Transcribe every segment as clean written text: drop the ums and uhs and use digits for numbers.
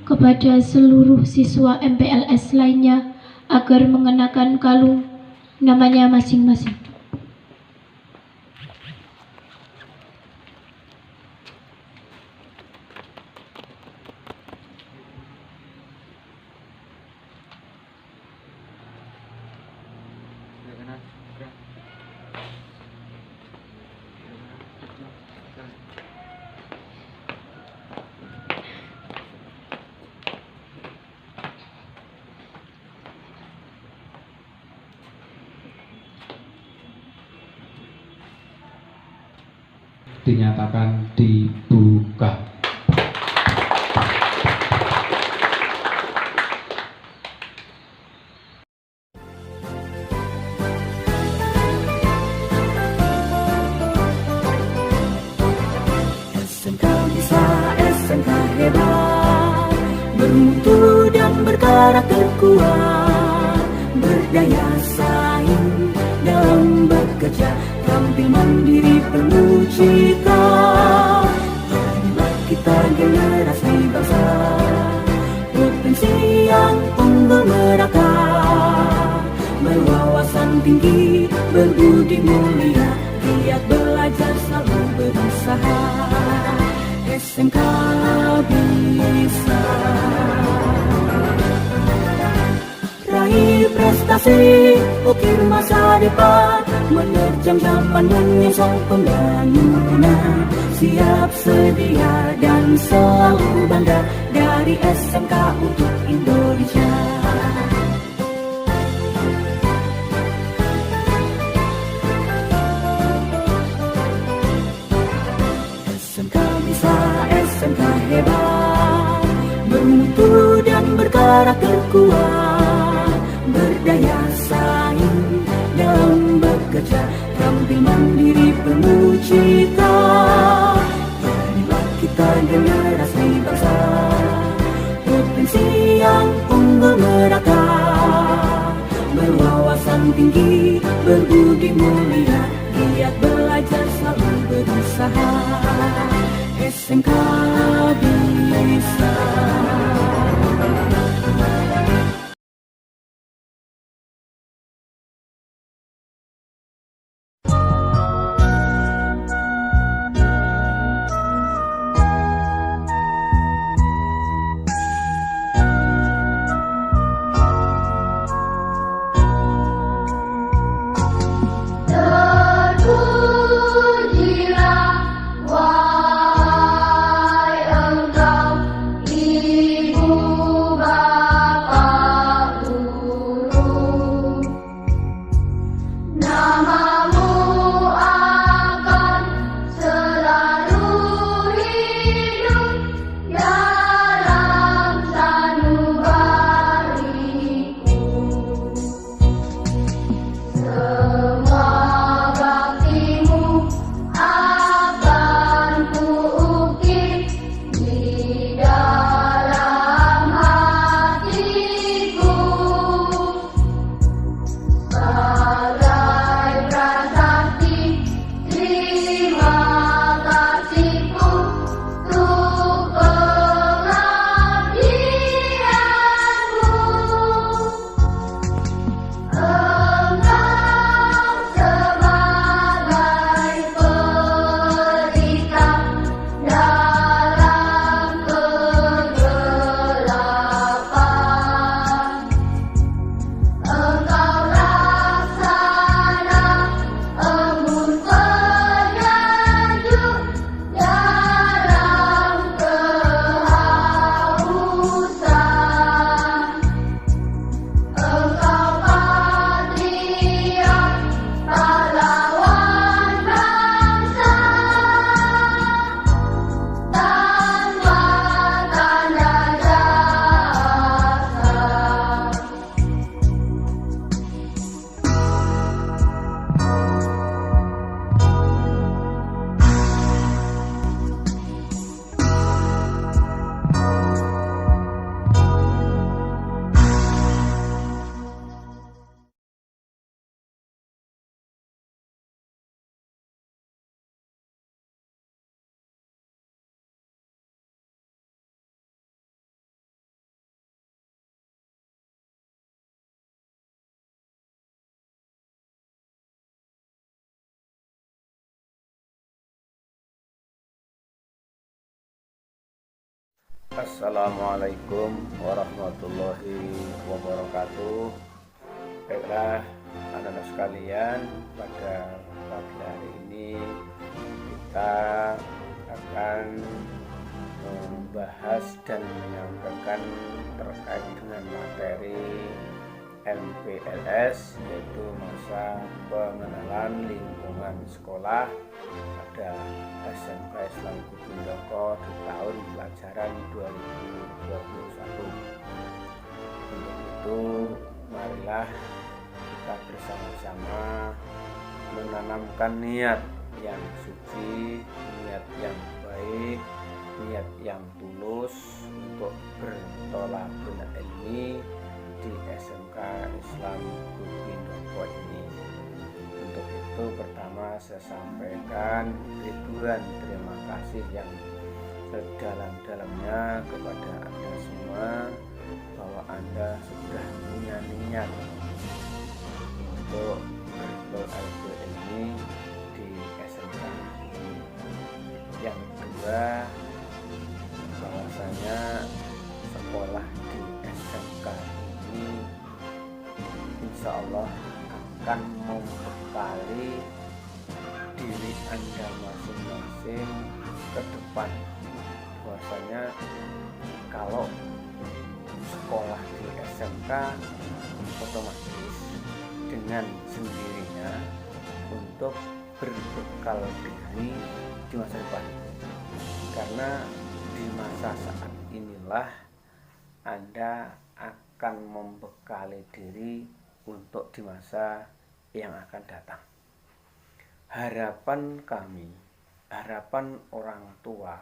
kepada seluruh siswa MPLS lainnya agar mengenakan kalung namanya masing-masing. Dinyatakan dibuka. SMK bisa, SMK hebat, bermutu dan berkarakter kuat, berdaya saing dalam bekerja, tampil mandiri penuh cita. Inilah kita generasi bangsa, potensi yang unggul merata, berwawasan tinggi, berbudi mulia, giat belajar selalu berusaha. SMK bisa raih prestasi, ukir masa depan, menerjang zaman menyongsong pembangunan, siap sedia dan selalu bangga dari SMK untuk Indonesia. SMK bisa, SMK hebat, bermutu dan berkarakter kuat, berdaya saing dalam bekerja, tampil mandiri penuh cita. Inilah kita generasi bangsa, potensi yang unggul merata, berwawasan tinggi, berbudi mulia, giat belajar selalu berusaha. SMK bisa. Terpujilah wahai engkau Assalamualaikum warahmatullahi wabarakatuh. Baiklah anak-anak sekalian, pada pagi hari ini kita akan membahas dan menyampaikan terkait dengan materi MPLS, yaitu masa pengenalan lingkungan sekolah pada SMK Islam Kudindoko di tahun pelajaran 2021. Untuk itu, marilah kita bersama-sama menanamkan niat yang suci, niat yang baik, niat yang tulus untuk bertolabul ilmi di SMK Islam Kudindoko ini. Untuk itu, pertama saya sampaikan ribuan terima kasih yang sedalam-dalamnya kepada Anda semua, bahwa Anda sudah punya niat untuk bertolabul ilmi di SMK ini. Yang kedua, bahwasanya sekolah di SMK ini insya Allah akan membekali diri Anda masing-masing ke depan. Bahwasanya kalau sekolah di SMK otomatis dengan sendirinya untuk berbekal diri di masa depan, karena di masa saat inilah Anda akan membekali diri untuk di masa yang akan datang. Harapan kami, harapan orang tua,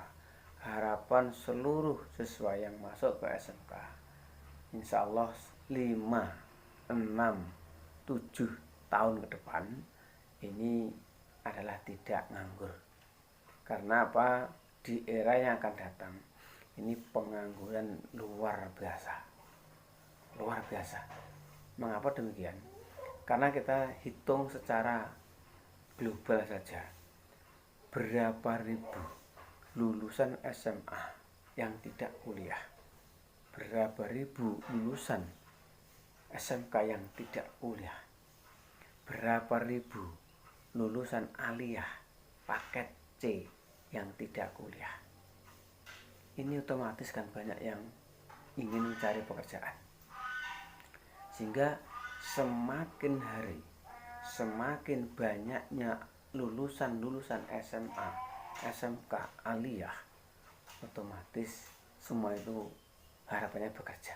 harapan seluruh siswa yang masuk ke SMK, insya Allah 5, 6, 7 tahun ke depan ini adalah tidak nganggur. Karena apa? Di era yang akan datang ini pengangguran luar biasa. Luar biasa. Mengapa demikian? Karena kita hitung secara global saja, berapa ribu lulusan SMA yang tidak kuliah, berapa ribu lulusan SMK yang tidak kuliah, berapa ribu lulusan aliyah paket C yang tidak kuliah. Ini otomatis kan banyak yang ingin mencari pekerjaan, sehingga semakin hari semakin banyaknya lulusan SMA, SMK, aliyah, otomatis semua itu harapannya bekerja.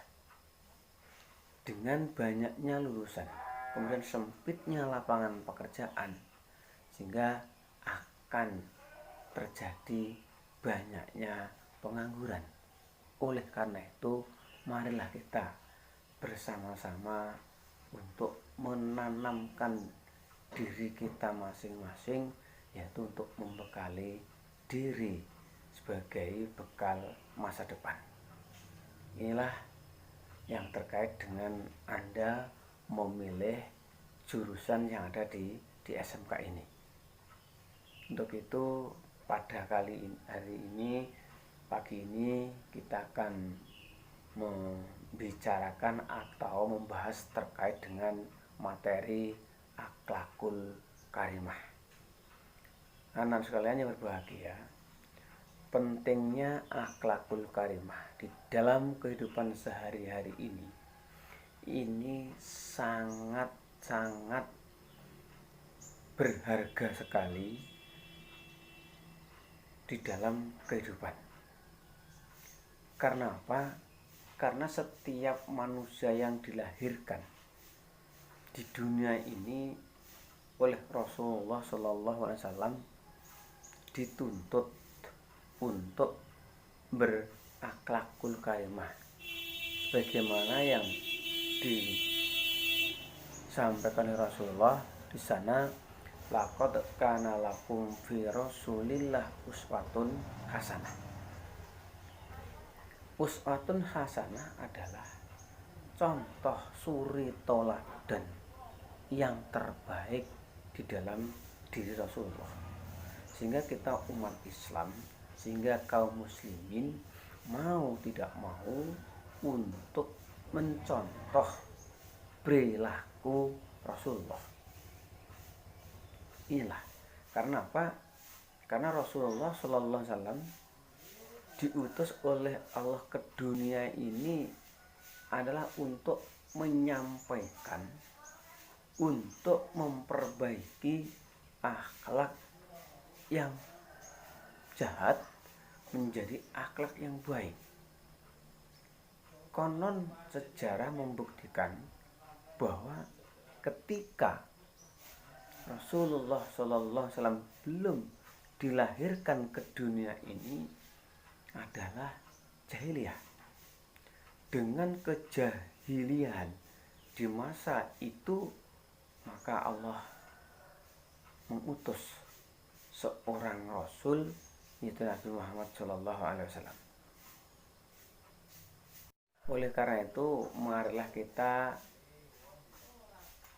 Dengan banyaknya lulusan, kemudian sempitnya lapangan pekerjaan, sehingga akan terjadi banyaknya pengangguran. Oleh karena itu, marilah kita bersama-sama untuk menanamkan diri kita masing-masing, yaitu untuk membekali diri sebagai bekal masa depan. Inilah yang terkait dengan Anda memilih jurusan yang ada di SMK ini. Untuk itu, pada hari ini, pagi ini kita akan membicarakan atau membahas terkait dengan materi akhlakul karimah. Anak sekalian yang berbahagia, pentingnya akhlakul karimah di dalam kehidupan sehari-hari ini sangat berharga sekali di dalam kehidupan. Karena apa? Karena setiap manusia yang dilahirkan di dunia ini oleh Rasulullah SAW dituntut untuk berakhlakul karimah, sebagaimana yang disampaikan oleh Rasulullah di sana, laqad kana lakum fi Rasulillah uswatun hasanah. Uswatun hasanah adalah contoh suri toladan yang terbaik di dalam diri Rasulullah, sehingga kita umat Islam, sehingga kaum muslimin mau tidak mau untuk mencontoh perilaku Rasulullah. Inilah karena apa? Karena Rasulullah Shallallahu Alaihi Wasallam diutus oleh Allah ke dunia ini adalah untuk menyampaikan, untuk memperbaiki akhlak yang jahat menjadi akhlak yang baik. Konon sejarah membuktikan bahwa ketika Rasulullah Shallallahu Alaihi Wasallam belum dilahirkan ke dunia ini adalah jahiliyah. Dengan kejahilian di masa itu, maka Allah mengutus seorang Rasul, yaitu Nabi Muhammad Shallallahu Alaihi Wasallam. Oleh karena itu, marilah kita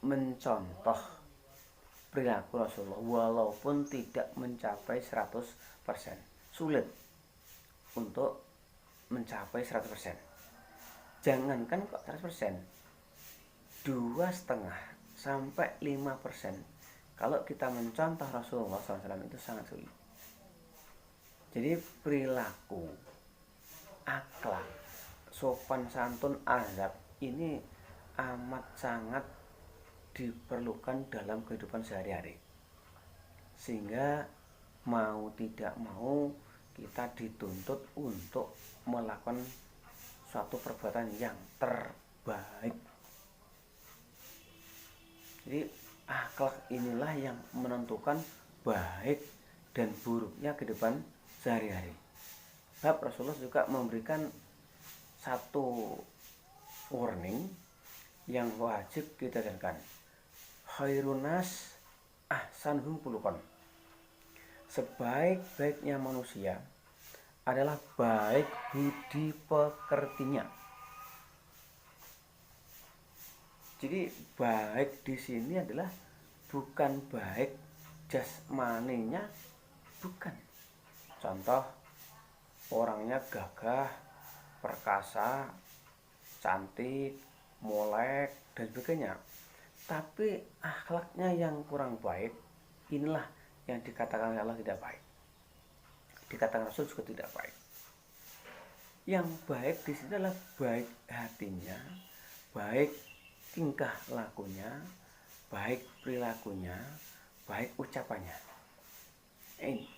mencontoh perilaku Rasulullah walaupun tidak mencapai 100%. Sulit untuk mencapai 100%. Jangankan kok 100%, 2,5 sampai 5%. Kalau kita mencontoh Rasulullah SAW itu sangat sulit. Jadi perilaku, akhlak, sopan santun, adab ini amat sangat diperlukan dalam kehidupan sehari-hari. Sehingga mau tidak mau kita dituntut untuk melakukan suatu perbuatan yang terbaik. Jadi akhlak inilah yang menentukan baik dan buruknya kehidupan sehari-hari. Sebab Rasulullah juga memberikan satu warning yang wajib kita dengarkan. Khairunas ahsanuhum khuluqan. Sebaik-baiknya manusia adalah baik budi pekertinya. Jadi baik di sini adalah bukan baik jasmaninya, bukan. Contoh, orangnya gagah, perkasa, cantik, molek dan sebagainya. Tapi akhlaknya yang kurang baik, inilah yang dikatakan oleh Allah tidak baik. Dikatakan Rasul juga tidak baik. Yang baik di sini adalah baik hatinya, baik tingkah lakunya, baik perilakunya, baik ucapannya. Ini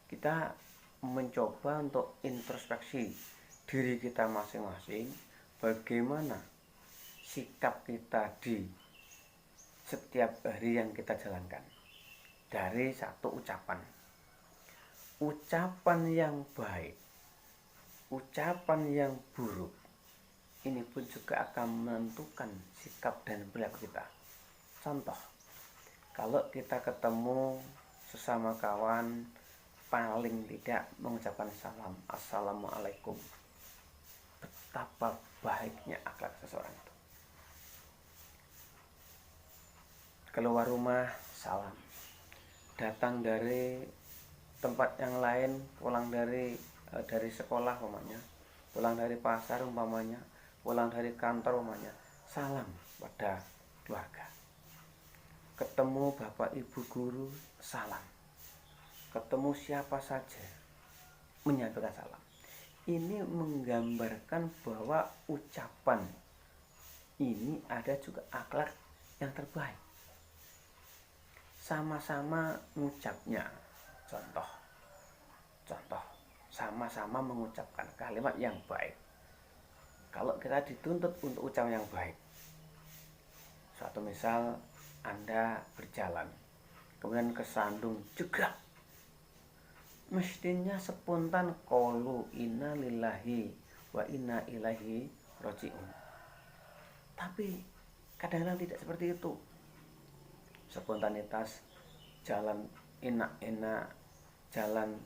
kita mencoba untuk introspeksi diri kita masing-masing, bagaimana sikap kita di setiap hari yang kita jalankan. Dari satu ucapan yang baik, ucapan yang buruk, ini pun juga akan menentukan sikap dan perilaku kita. Contoh, kalau kita ketemu sesama kawan, paling tidak mengucapkan salam, assalamualaikum. Betapa baiknya akhlak seseorang itu. Keluar rumah, salam. Datang dari tempat yang lain, pulang dari sekolah umpamanya, pulang dari pasar umpamanya, pulang dari kantor umpamanya, salam pada keluarga. Ketemu bapak ibu guru, salam. Ketemu siapa saja, menyampaikan salam. Ini menggambarkan bahwa ucapan ini ada juga akhlak yang terbaik. Sama-sama mengucapnya. Contoh, sama-sama mengucapkan kalimat yang baik. Kalau kita dituntut untuk ucapan yang baik, suatu misal Anda berjalan, kemudian kesandung jegrek, mestinya spontan qaulu inna lillahi wa inna ilaihi rajiun. Tapi kadang-kadang tidak seperti itu. Spontanitas, jalan enak-enak, jalan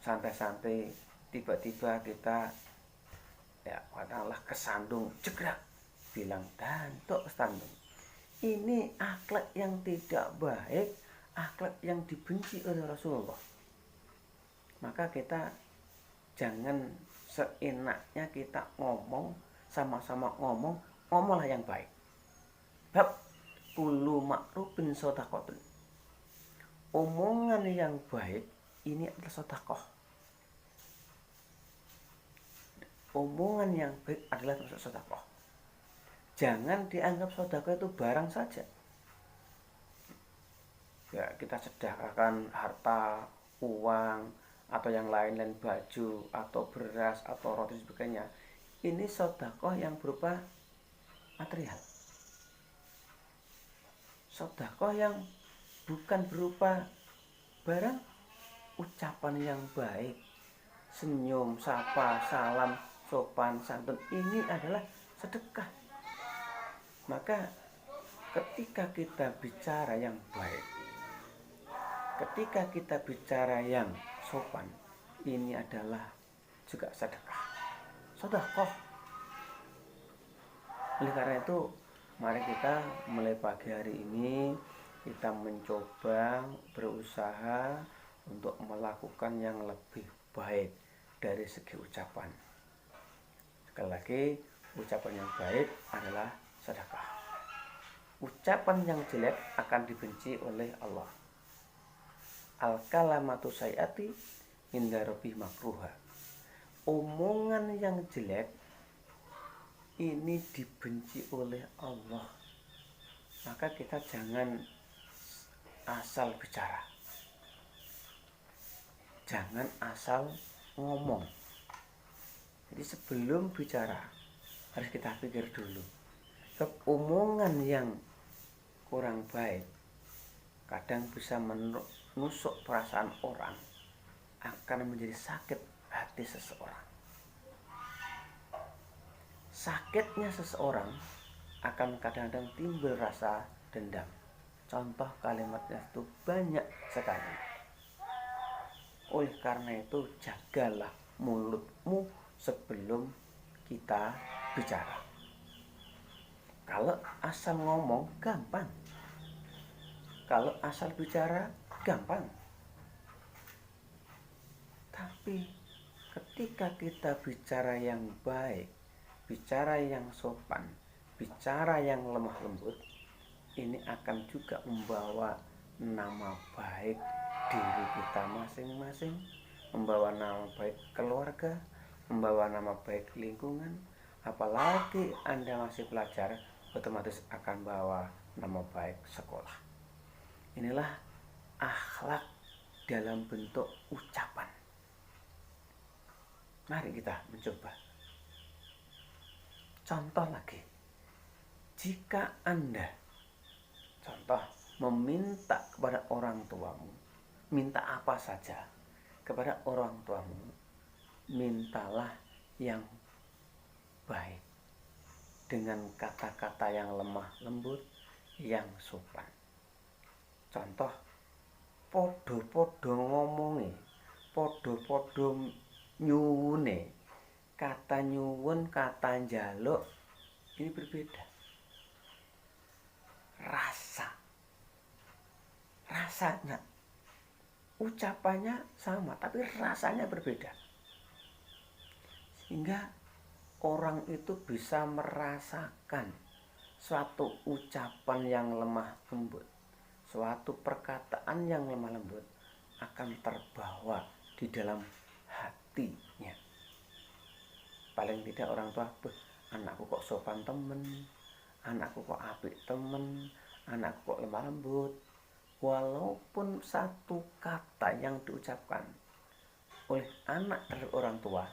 santai-santai, tiba-tiba kita katakanlah kesandung jegrek, bilang dantuk kesandung. Ini akhlak yang tidak baik, akhlak yang dibenci oleh Rasulullah. Maka kita jangan seenaknya kita ngomong, sama-sama ngomonglah yang baik. Bab kullu ma'rufin shadaqatun. Omongan yang baik ini adalah sedekah. Omongan yang baik adalah termasuk sedekah. Jangan dianggap sedekah itu barang saja. Ya, kita sedekahkan harta, uang, atau yang lain-lain, baju, atau beras, atau roti sebagainya. Ini sedekah yang berupa material. Sedekah yang bukan berupa barang, ucapan yang baik, senyum, sapa, salam, sopan, santun, ini adalah sedekah. Maka ketika kita bicara yang baik, ketika kita bicara yang sopan, ini adalah juga sedekah. Sedekah. Oleh karena itu, mari kita mulai pagi hari ini kita mencoba berusaha untuk melakukan yang lebih baik dari segi ucapan. Sekali lagi, ucapan yang baik adalah sedekah. Ucapan yang jelek akan dibenci oleh Allah. Al-kalamatu sayati inda rabbih makruha. Omongan yang jelek ini dibenci oleh Allah. Maka kita jangan asal bicara. Jangan asal ngomong. Jadi sebelum bicara harus kita pikir dulu. Omongan yang kurang baik kadang bisa menusuk perasaan orang, akan menjadi sakit hati seseorang. Sakitnya seseorang akan kadang-kadang timbul rasa dendam. Contoh kalimatnya itu banyak sekali. Oleh karena itu, jagalah mulutmu sebelum kita bicara. Kalau asal ngomong gampang. Kalau asal bicara gampang. Tapi ketika kita bicara yang baik, bicara yang sopan, bicara yang lemah lembut, ini akan juga membawa nama baik diri kita masing-masing, membawa nama baik keluarga, membawa nama baik lingkungan. Apalagi Anda masih pelajar, otomatis akan bawa nama baik sekolah. Inilah akhlak dalam bentuk ucapan. Mari kita mencoba. Contoh lagi, jika Anda meminta kepada orang tuamu, minta apa saja kepada orang tuamu, mintalah yang baik dengan kata-kata yang lemah lembut, yang sopan. Contoh, podo-podo ngomongi, podo-podo nyuwune. Kata nyuwun, kata njaluk ini berbeda. Rasanya, ucapannya sama, tapi rasanya berbeda. Sehingga orang itu bisa merasakan suatu ucapan yang lemah lembut, suatu perkataan yang lemah lembut akan terbawa di dalam hatinya. Paling tidak orang tua, anakku kok sopan temen, anakku kok apik temen, anakku kok lemah lembut. Walaupun satu kata yang diucapkan oleh anak dari orang tua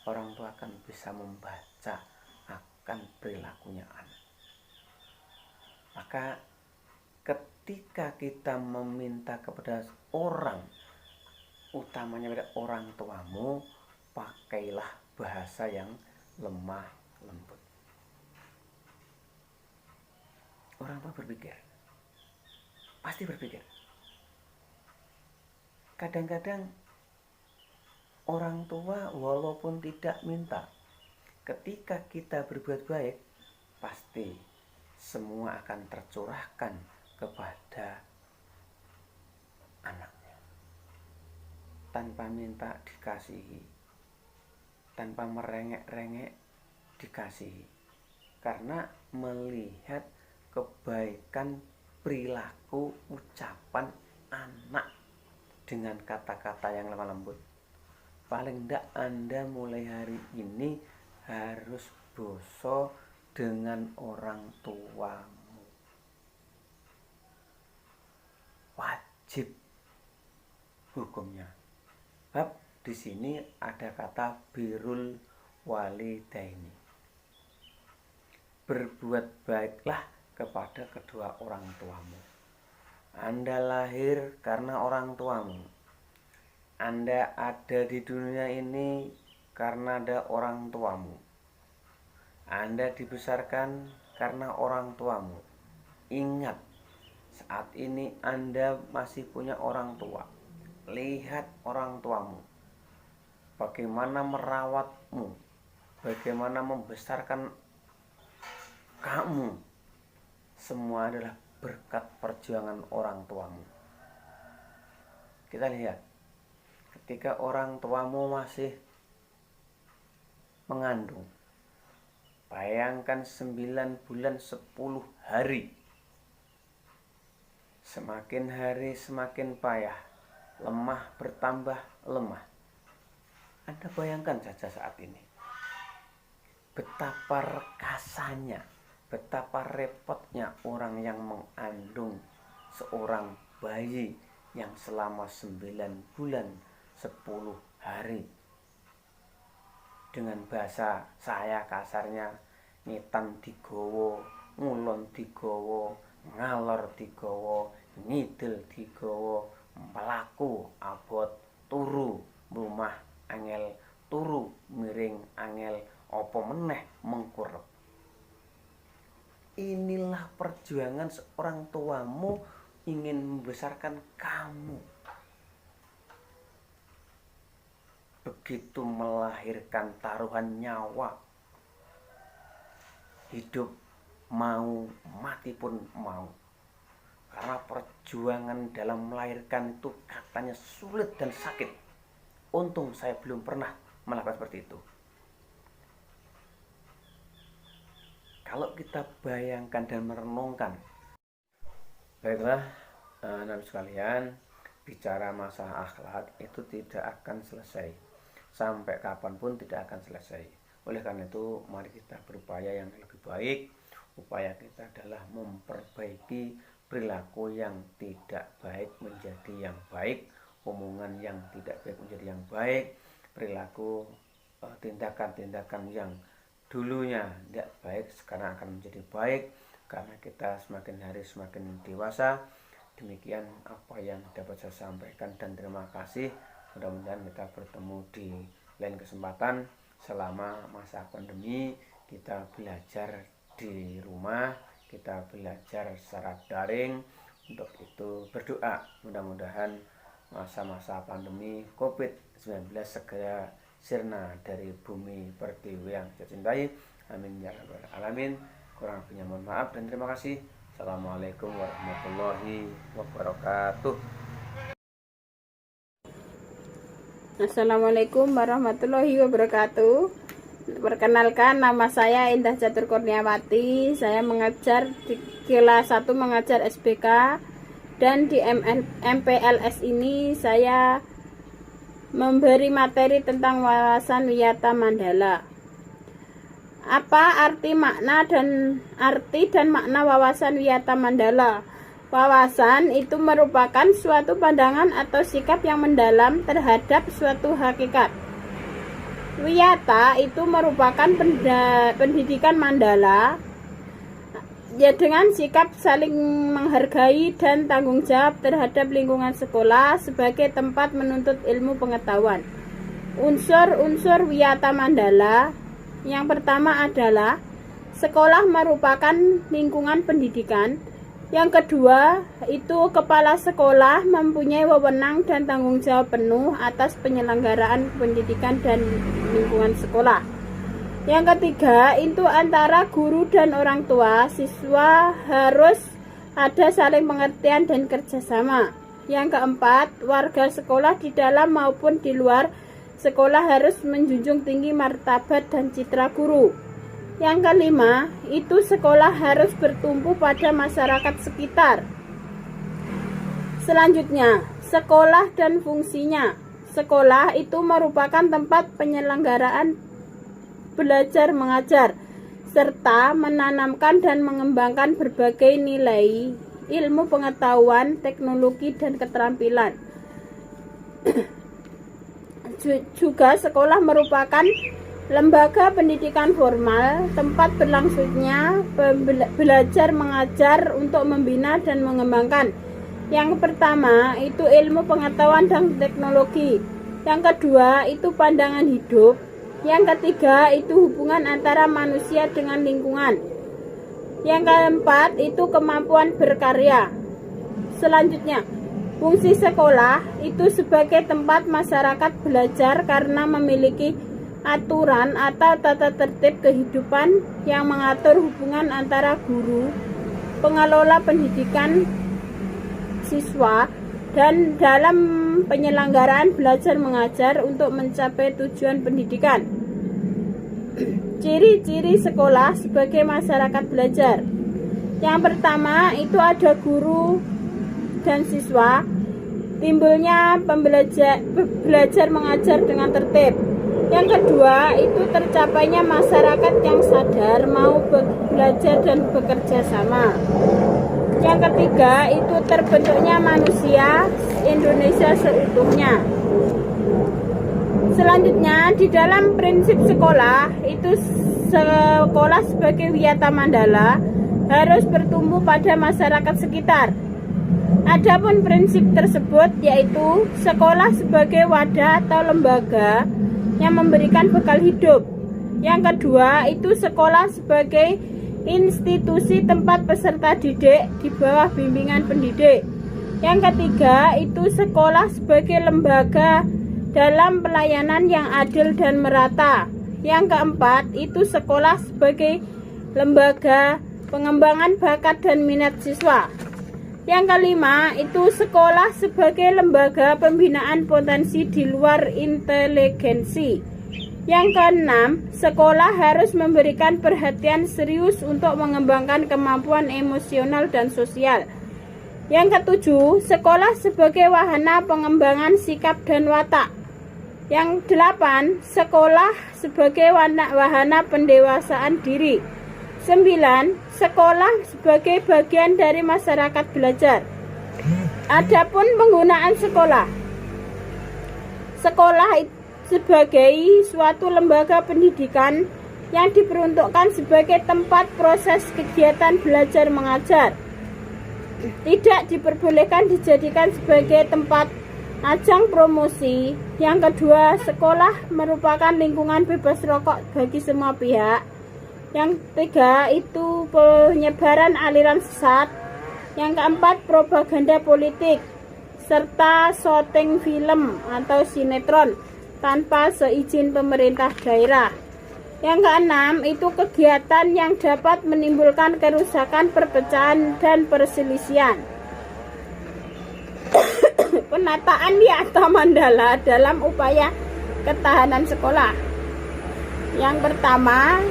akan bisa membaca akan perilakunya anak. Maka ketika kita meminta kepada orang, utamanya pada orang tuamu, pakailah bahasa yang lemah lembut. Orang tua berpikir, pasti berpikir. Kadang-kadang orang tua walaupun tidak minta, ketika kita berbuat baik, pasti semua akan tercurahkan kepada anaknya. Tanpa minta dikasihi, tanpa merengek-rengek dikasihi, karena melihat kebaikan perilaku ucapan anak dengan kata-kata yang lemah lembut. Paling tidak Anda mulai hari ini harus boso dengan orang tuamu. Wajib hukumnya. Bab di sini ada kata birrul walidaini. Berbuat baiklah kepada kedua orang tuamu. Anda lahir karena orang tuamu. Anda ada di dunia ini karena ada orang tuamu. Anda dibesarkan karena orang tuamu. Ingat, saat ini Anda masih punya orang tua. Lihat orang tuamu, bagaimana merawatmu, bagaimana membesarkan kamu. Semua adalah berkat perjuangan orang tuamu. Kita lihat, ketika orang tuamu masih mengandung, bayangkan 9 bulan 10 hari. Semakin hari semakin payah, lemah bertambah lemah. Anda bayangkan saja saat ini, betapa rekasannya, betapa repotnya orang yang mengandung seorang bayi yang selama 9 bulan 10 hari. Dengan bahasa saya kasarnya, ngitan digowo, ngulon digowo, ngalor digowo, ngidel digowo, melaku abot, turu rumah angel, turu miring angel, opo meneh mengkurep. Inilah perjuangan seorang tuamu ingin membesarkan kamu. Begitu melahirkan taruhan nyawa, hidup mau, mati pun mau. Karena perjuangan dalam melahirkan itu katanya sulit dan sakit. Untung saya belum pernah melakukan seperti itu. Kalau kita bayangkan dan merenungkan, baiklah anak sekalian, bicara masalah akhlak itu tidak akan selesai. Sampai kapanpun tidak akan selesai. Oleh karena itu, mari kita berupaya yang lebih baik. Upaya kita adalah memperbaiki perilaku yang tidak baik menjadi yang baik, omongan yang tidak baik menjadi yang baik, perilaku tindakan-tindakan yang dulunya tidak baik sekarang akan menjadi baik, karena kita semakin hari semakin dewasa. Demikian apa yang dapat saya sampaikan dan terima kasih. Mudah-mudahan kita bertemu di lain kesempatan. Selama masa pandemi kita belajar di rumah, kita belajar secara daring. Untuk itu berdoa mudah-mudahan masa-masa pandemi COVID-19 segera sirna dari bumi pertiwi yang saya cintai. Amin ya rabbal alamin. Kurang lebihnya mohon maaf dan terima kasih. Assalamualaikum warahmatullahi wabarakatuh. Assalamualaikum warahmatullahi wabarakatuh. Perkenalkan, nama saya Indah Catur Kurniawati. Saya mengajar di kelas 1 mengajar SBK, dan di MPLS ini saya memberi materi tentang wawasan wiyata mandala. Apa arti dan makna wawasan wiyata mandala? Wawasan itu merupakan suatu pandangan atau sikap yang mendalam terhadap suatu hakikat. Wiyata itu merupakan pendidikan mandala, ya, dengan sikap saling menghargai dan tanggung jawab terhadap lingkungan sekolah sebagai tempat menuntut ilmu pengetahuan. Unsur-unsur wiyata mandala yang pertama adalah sekolah merupakan lingkungan pendidikan. Yang kedua, itu kepala sekolah mempunyai wewenang dan tanggung jawab penuh atas penyelenggaraan pendidikan dan lingkungan sekolah. Yang ketiga, itu antara guru dan orang tua siswa harus ada saling pengertian dan kerjasama. Yang keempat, warga sekolah di dalam maupun di luar sekolah harus menjunjung tinggi martabat dan citra guru. Yang kelima, itu sekolah harus bertumpu pada masyarakat sekitar. Selanjutnya, sekolah dan fungsinya. Sekolah itu merupakan tempat penyelenggaraan belajar mengajar, serta menanamkan dan mengembangkan berbagai nilai, ilmu pengetahuan, teknologi, dan keterampilan. Juga sekolah merupakan lembaga pendidikan formal, tempat berlangsungnya belajar mengajar untuk membina dan mengembangkan. Yang pertama itu ilmu pengetahuan dan teknologi. Yang kedua itu pandangan hidup. Yang ketiga itu hubungan antara manusia dengan lingkungan. Yang keempat itu kemampuan berkarya. Selanjutnya, fungsi sekolah itu sebagai tempat masyarakat belajar karena memiliki aturan atau tata tertib kehidupan yang mengatur hubungan antara guru, pengelola pendidikan, siswa, dan dalam penyelenggaraan belajar mengajar untuk mencapai tujuan pendidikan. Ciri-ciri sekolah sebagai masyarakat belajar. Yang pertama itu ada guru dan siswa, timbulnya belajar mengajar dengan tertib. Yang kedua itu tercapainya masyarakat yang sadar mau belajar dan bekerja sama. Yang ketiga itu terbentuknya manusia Indonesia seutuhnya. Selanjutnya, di dalam prinsip sekolah itu sekolah sebagai wiyata mandala harus bertumbuh pada masyarakat sekitar. Adapun prinsip tersebut yaitu sekolah sebagai wadah atau lembaga yang memberikan bekal hidup. Yang kedua itu sekolah sebagai institusi tempat peserta didik di bawah bimbingan pendidik. Yang ketiga itu sekolah sebagai lembaga dalam pelayanan yang adil dan merata. Yang keempat itu sekolah sebagai lembaga pengembangan bakat dan minat siswa. Yang kelima itu sekolah sebagai lembaga pembinaan potensi di luar inteligensi. Yang keenam, sekolah harus memberikan perhatian serius untuk mengembangkan kemampuan emosional dan sosial. Yang ketujuh, sekolah sebagai wahana pengembangan sikap dan watak. Yang delapan, sekolah sebagai wahana pendewasaan diri. 9. Sekolah sebagai bagian dari masyarakat belajar. Adapun penggunaan sekolah. Sekolah sebagai suatu lembaga pendidikan yang diperuntukkan sebagai tempat proses kegiatan belajar mengajar. Tidak diperbolehkan dijadikan sebagai tempat ajang promosi. Yang kedua, sekolah merupakan lingkungan bebas rokok bagi semua pihak. Yang ketiga itu penyebaran aliran sesat. Yang keempat, propaganda politik serta syuting film atau sinetron tanpa seizin pemerintah daerah. Yang keenam itu kegiatan yang dapat menimbulkan kerusakan, perpecahan, dan perselisihan. Penataan wiyata mandala dalam upaya ketahanan sekolah. Yang pertama,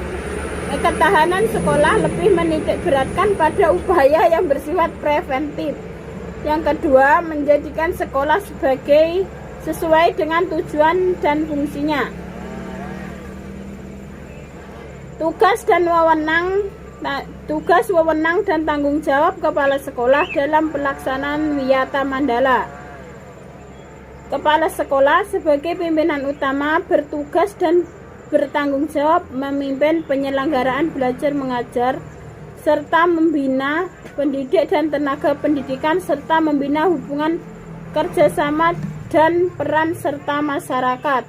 ketahanan sekolah lebih menitikberatkan pada upaya yang bersifat preventif. Yang kedua, menjadikan sekolah sebagai sesuai dengan tujuan dan fungsinya. Tugas, wewenang, dan tanggung jawab kepala sekolah dalam pelaksanaan wiyata mandala. Kepala sekolah sebagai pimpinan utama bertugas dan bertanggung jawab memimpin penyelenggaraan belajar mengajar serta membina pendidik dan tenaga pendidikan serta membina hubungan kerjasama dan peran serta masyarakat.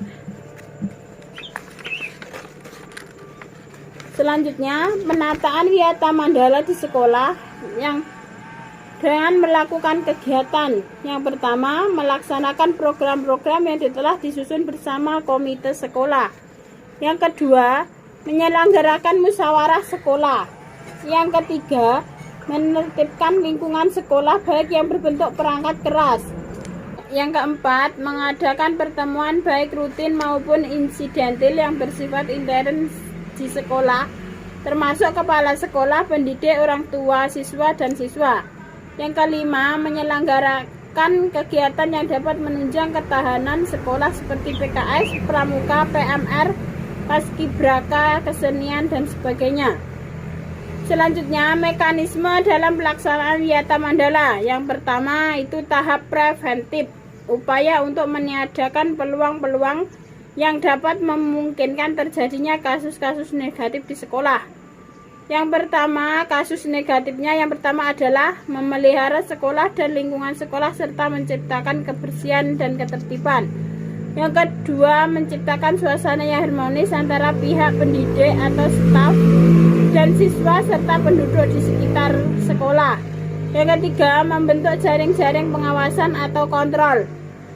Selanjutnya, penataan wiyata mandala di sekolah yang dengan melakukan kegiatan. Yang pertama, melaksanakan program-program yang telah disusun bersama komite sekolah. Yang kedua, menyelenggarakan musyawarah sekolah. Yang ketiga, menertibkan lingkungan sekolah baik yang berbentuk perangkat keras Yang keempat, mengadakan pertemuan baik rutin maupun insidental yang bersifat intern di sekolah, termasuk kepala sekolah, pendidik, orang tua, siswa, dan siswa. Yang kelima, menyelenggarakan kegiatan yang dapat menunjang ketahanan sekolah seperti PKS, Pramuka, PMR, Paskibraka, kesenian, dan sebagainya. Selanjutnya, mekanisme dalam pelaksanaan Wiyata Mandala. Yang pertama itu tahap preventif, upaya untuk meniadakan peluang-peluang yang dapat memungkinkan terjadinya kasus-kasus negatif di sekolah. Yang pertama, kasus negatifnya yang pertama adalah memelihara sekolah dan lingkungan sekolah serta menciptakan kebersihan dan ketertiban. Yang kedua, menciptakan suasana yang harmonis antara pihak pendidik atau staf dan siswa serta penduduk di sekitar sekolah. Yang ketiga, membentuk jaring-jaring pengawasan atau kontrol.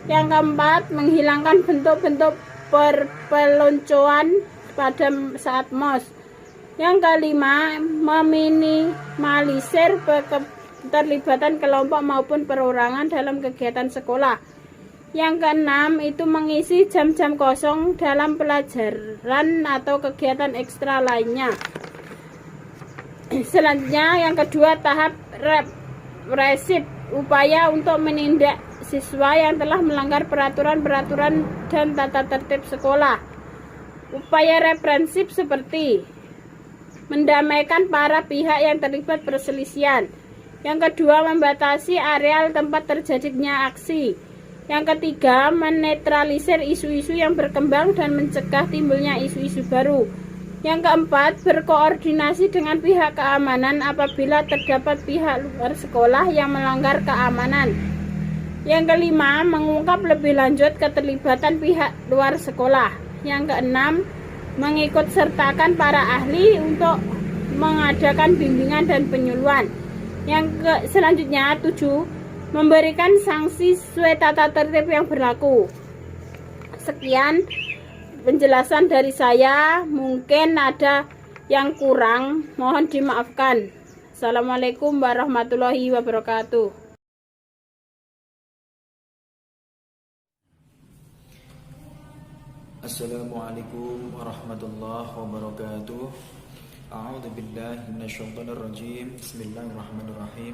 Yang keempat, menghilangkan bentuk-bentuk perpeloncoan pada saat MOS. Yang kelima, meminimalisir keterlibatan kelompok maupun perorangan dalam kegiatan sekolah. Yang keenam, itu mengisi jam-jam kosong dalam pelajaran atau kegiatan ekstra lainnya. Selanjutnya, yang kedua, tahap represif, upaya untuk menindak siswa yang telah melanggar peraturan-peraturan dan tata tertib sekolah. Upaya represif seperti mendamaikan para pihak yang terlibat perselisihan. Yang kedua, membatasi areal tempat terjadinya aksi. Yang ketiga, menetralisir isu-isu yang berkembang dan mencegah timbulnya isu-isu baru. Yang keempat, berkoordinasi dengan pihak keamanan apabila terdapat pihak luar sekolah yang melanggar keamanan. Yang kelima, mengungkap lebih lanjut keterlibatan pihak luar sekolah. Yang keenam, mengikut sertakan para ahli untuk mengadakan bimbingan dan penyuluhan. Selanjutnya, 7, memberikan sanksi sesuai tata tertib yang berlaku. Sekian penjelasan dari saya, mungkin ada yang kurang, mohon dimaafkan. Assalamualaikum warahmatullahi wabarakatuh. Assalamualaikum warahmatullahi wabarakatuh. A'udzu billahi minasyaitonir rajim. Bismillahirrahmanirrahim.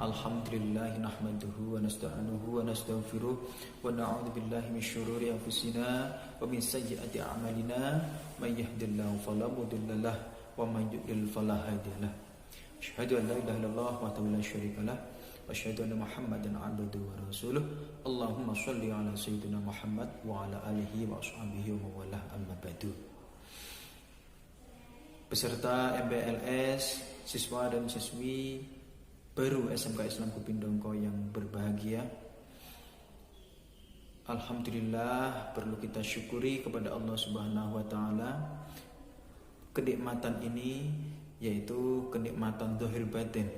Alhamdulillah nahmaduhu wa nasta'inuhu wa nastaghfiruh wa na'udzu billahi min syururi anfusina wa min sayyiati a'malina. May yahdihillahu fala mudilla lahu wa may yudlil fala hadiya lahu. Asyhadu an la ilaha illallah wahdahu la syarika lahu wa asyhadu anna Muhammadan 'abduhu wa rasuluh. Allahumma shalli ala sayyidina Muhammad wa ala alihi wa ashabihi wa mawalah, amma ba'du. Peserta MPLS, siswa dan siswi baru SMK Islam Kupindongko yang berbahagia, alhamdulillah, perlu kita syukuri kepada Allah Subhanahu wa taala kenikmatan ini, yaitu kenikmatan zahir batin.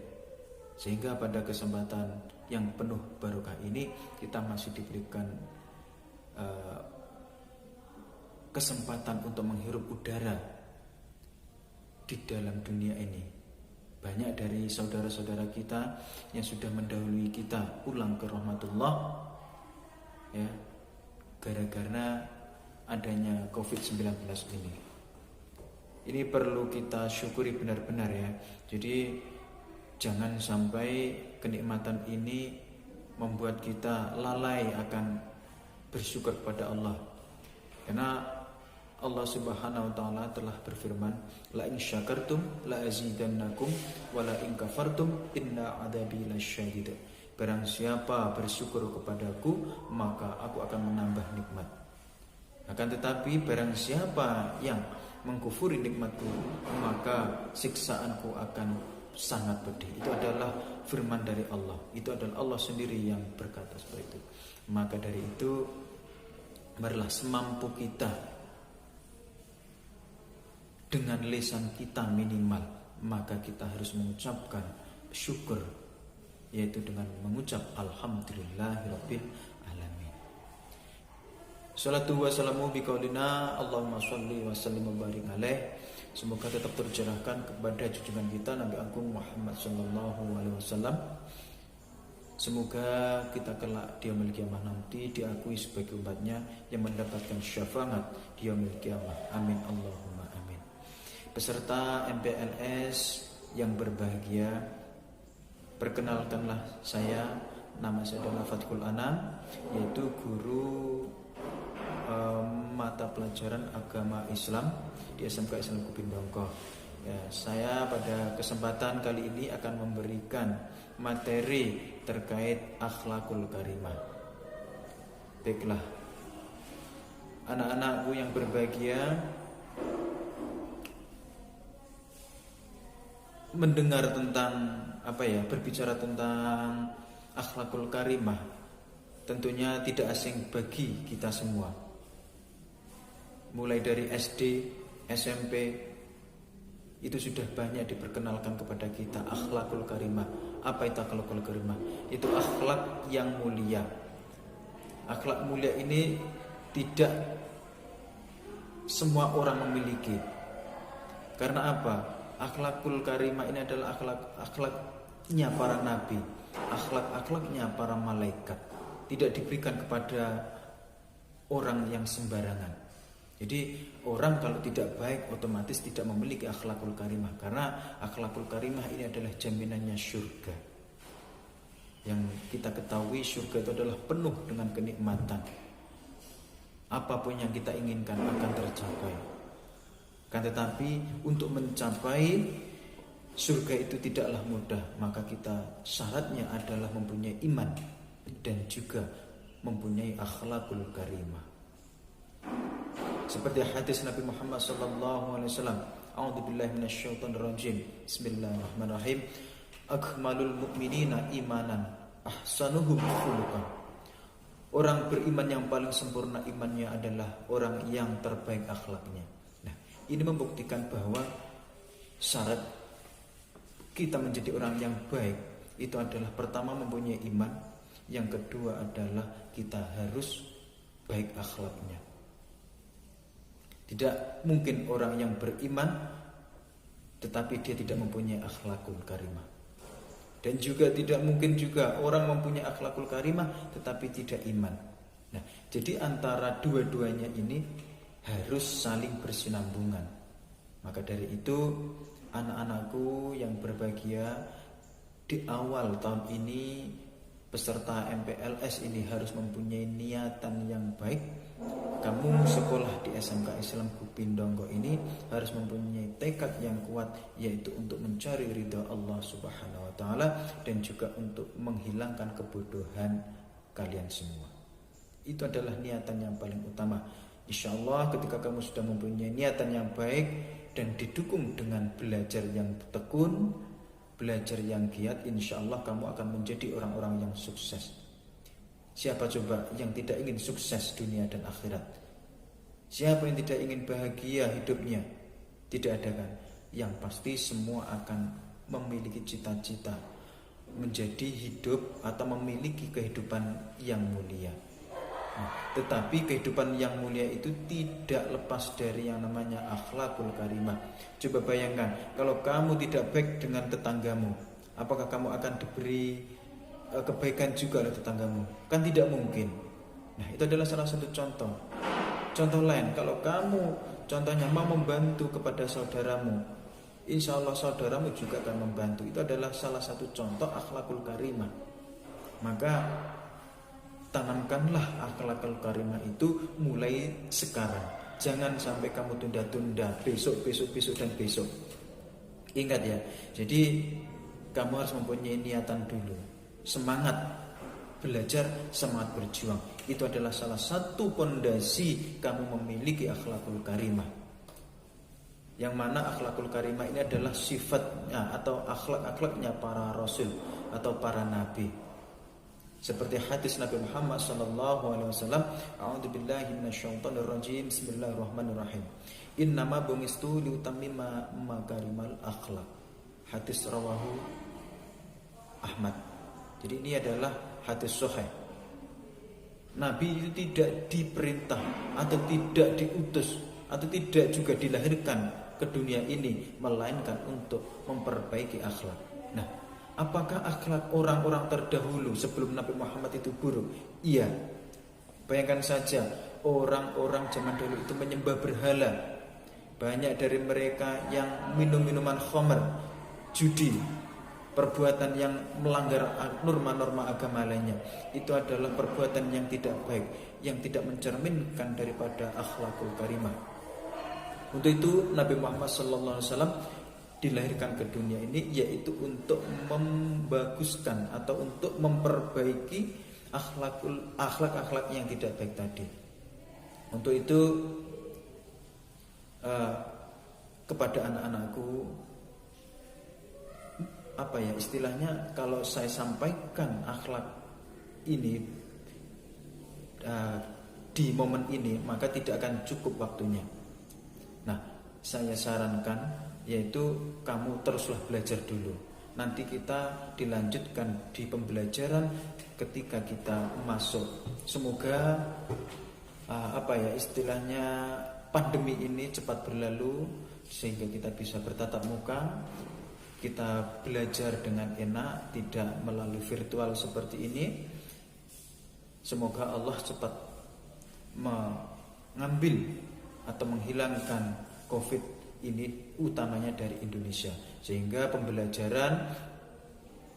Sehingga pada kesempatan yang penuh barokah ini kita masih diberikan kesempatan untuk menghirup udara di dalam dunia ini. Banyak dari saudara-saudara kita yang sudah mendahului kita pulang ke rahmatullah, ya, gara-gara adanya COVID-19 ini. Ini perlu kita syukuri benar-benar, ya. Jadi jangan sampai kenikmatan ini membuat kita lalai akan bersyukur kepada Allah. Karena Allah Subhanahu wa taala telah berfirman, la in syakartum la azidannakum wa la in kafartum inna adzabi lasyadid. Barang siapa bersyukur kepadaku, maka aku akan menambah nikmat. Akan tetapi barang siapa yang mengkufuri nikmatku, maka siksaanku akan sangat pedih. Itu adalah firman dari Allah. Itu adalah Allah sendiri yang berkata seperti itu. Maka dari itu, marilah semampu kita, dengan lisan kita minimal, maka kita harus mengucapkan syukur, yaitu dengan mengucap alhamdulillahirabbil alamin. Salatu wassalamu biqaulina Allahumma sholli wa sallim wa barik alaih. Semoga tetap tercerahkan kepada junjungan kita Nabi Agung Muhammad sallallahu alaihi wasallam. Semoga kita kelak di yaumil qiyamah nanti diakui sebagai umatnya yang mendapatkan syafaat di yaumil qiyamah. Amin Allahumma amin. Peserta MPLS yang berbahagia, perkenalkanlah saya, nama saya adalah Fathul Anam, yaitu guru mata pelajaran agama Islam di SMK Islam Kupindongko. Ya, saya pada kesempatan kali ini akan memberikan materi terkait akhlakul karimah. Baiklah, anak-anakku yang berbahagia, mendengar tentang berbicara tentang akhlakul karimah tentunya tidak asing bagi kita semua. Mulai dari SD, SMP, itu sudah banyak diperkenalkan kepada kita akhlakul karimah. Apa itu akhlakul karimah? Itu akhlak yang mulia. Akhlak mulia ini tidak semua orang memiliki. Karena apa? Akhlakul karimah ini adalah akhlaknya para nabi, akhlaknya para malaikat. Tidak diberikan kepada orang yang sembarangan. Jadi orang kalau tidak baik otomatis tidak memiliki akhlakul karimah, karena akhlakul karimah ini adalah jaminannya surga. Yang kita ketahui surga itu adalah penuh dengan kenikmatan. Apapun yang kita inginkan akan tercapai. Kan tetapi untuk mencapai surga itu tidaklah mudah, maka kita syaratnya adalah mempunyai iman dan juga mempunyai akhlakul karimah. Seperti hadis Nabi Muhammad SAW, A'udzubillahi minasyaitonirrajim. Bismillahirrahmanirrahim. Akmalul mu'minina imanan, ahsanuhum khuluqan. Orang beriman yang paling sempurna imannya adalah orang yang terbaik akhlaknya. Nah, ini membuktikan bahwa syarat kita menjadi orang yang baik itu adalah pertama mempunyai iman, yang kedua adalah kita harus baik akhlaknya. Tidak mungkin orang yang beriman tetapi dia tidak mempunyai akhlakul karimah. Dan juga tidak mungkin juga orang mempunyai akhlakul karimah tetapi tidak iman. Nah, jadi antara dua-duanya ini harus saling bersinambungan. Maka dari itu anak-anakku yang berbahagia, di awal tahun ini peserta MPLS ini harus mempunyai niatan yang baik. Kamu sekolah di SMK Islam Kupindongko ini harus mempunyai tekad yang kuat, yaitu untuk mencari ridha Allah Subhanahu wa taala dan juga untuk menghilangkan kebodohan kalian semua. Itu adalah niatan yang paling utama. Insyaallah ketika kamu sudah mempunyai niatan yang baik dan didukung dengan belajar yang tekun, belajar yang giat, insyaallah kamu akan menjadi orang-orang yang sukses. Siapa coba yang tidak ingin sukses dunia dan akhirat? Siapa yang tidak ingin bahagia hidupnya? Tidak ada kan? Yang pasti semua akan memiliki cita-cita menjadi hidup atau memiliki kehidupan yang mulia. Tetapi kehidupan yang mulia itu tidak lepas dari yang namanya akhlakul karimah. Coba bayangkan, kalau kamu tidak baik dengan tetanggamu, apakah kamu akan diberi kebaikan juga oleh tetanggamu? Kan tidak mungkin. Nah, itu adalah salah satu contoh. Contoh lain, kalau kamu contohnya mau membantu kepada saudaramu, insya Allah saudaramu juga akan membantu. Itu adalah salah satu contoh akhlakul karimah. Maka tanamkanlah akhlakul karimah itu mulai sekarang. Jangan sampai kamu tunda-tunda, besok dan besok. Ingat ya, jadi kamu harus mempunyai niatan dulu. Semangat belajar, semangat berjuang. Itu adalah salah satu pondasi kamu memiliki akhlakul karimah. Yang mana akhlakul karimah ini adalah sifatnya atau akhlak-akhlaknya para rasul atau para nabi. Seperti hadis Nabi Muhammad SAW, A'udzubillahi minasyaitonirrajim. Bismillahirrahmanirrahim. Innama bumistu liutammima makarimal akhlak. Hadis rawahu Ahmad. Jadi ini adalah hadis sahih. Nabi itu tidak diperintah atau tidak diutus atau tidak juga dilahirkan ke dunia ini melainkan untuk memperbaiki akhlak. Nah, Apakah akhlak orang-orang terdahulu sebelum Nabi Muhammad itu buruk? Iya. Bayangkan saja, orang-orang zaman dulu itu menyembah berhala. Banyak dari mereka yang minum minuman khamr, judi, perbuatan yang melanggar norma-norma agama lainnya. Itu adalah perbuatan yang tidak baik, yang tidak mencerminkan daripada akhlakul karimah. Untuk itu Nabi Muhammad SAW dilahirkan ke dunia ini yaitu untuk membaguskan atau untuk memperbaiki akhlak-akhlak yang tidak baik tadi. Untuk itu kepada anak-anakku, apa ya istilahnya, kalau saya sampaikan akhlak ini di momen ini maka tidak akan cukup waktunya. Nah, saya sarankan yaitu kamu teruslah belajar dulu. Nanti kita dilanjutkan di pembelajaran ketika kita masuk. Semoga apa ya istilahnya, pandemi ini cepat berlalu sehingga kita bisa bertatap muka, kita belajar dengan enak, tidak melalui virtual seperti ini. Semoga Allah cepat mengambil atau menghilangkan COVID ini, utamanya dari Indonesia, sehingga pembelajaran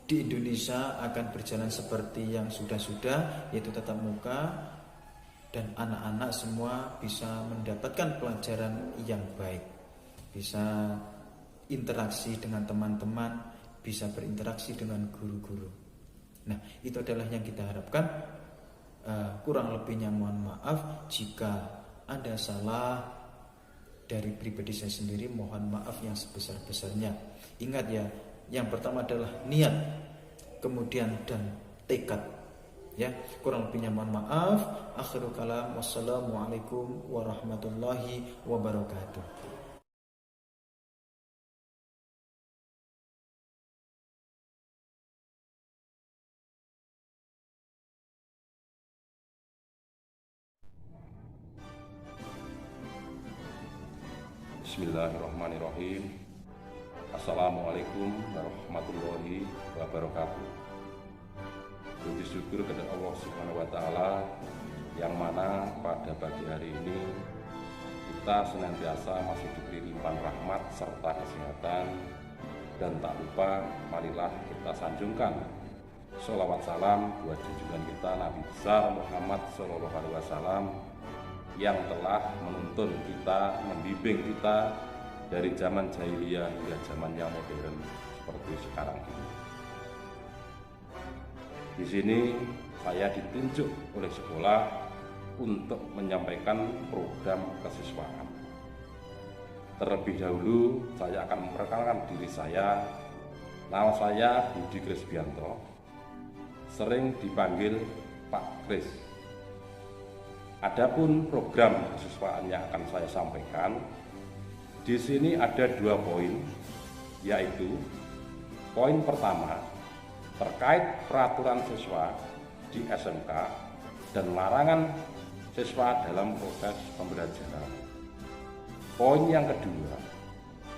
di Indonesia akan berjalan seperti yang sudah-sudah, yaitu tatap muka, dan anak-anak semua bisa mendapatkan pelajaran yang baik, bisa interaksi dengan teman-teman, bisa berinteraksi dengan guru-guru. Nah, itu adalah yang kita harapkan. Kurang lebihnya mohon maaf jika ada salah dari pribadi saya sendiri, mohon maaf yang sebesar-besarnya. Ingat ya, yang pertama adalah niat, kemudian dan tekad. Ya, kurang lebihnya mohon maaf. Akhirul kalam, wassalamualaikum warahmatullahi wabarakatuh. Bismillahirrahmanirrahim. Assalamualaikum warahmatullahi wabarakatuh. Puji syukur kepada Allah Subhanahu wa taala yang mana pada pagi hari ini kita senantiasa masih diberi limpahan rahmat serta kesehatan, dan tak lupa marilah kita sanjungkan sholawat salam buat junjungan kita Nabi besar Muhammad SAW yang telah menuntun kita, membimbing kita dari zaman jahiliyah hingga zaman yang modern seperti sekarang ini. Di sini saya ditunjuk oleh sekolah untuk menyampaikan program kesiswaan. Terlebih dahulu saya akan memperkenalkan diri saya. Nama saya Budi Krisbianto, sering dipanggil Pak Kris. Adapun program kesiswaan yang akan saya sampaikan di sini ada 2 poin, yaitu poin pertama terkait peraturan siswa di SMK dan larangan siswa dalam proses pembelajaran. Poin yang kedua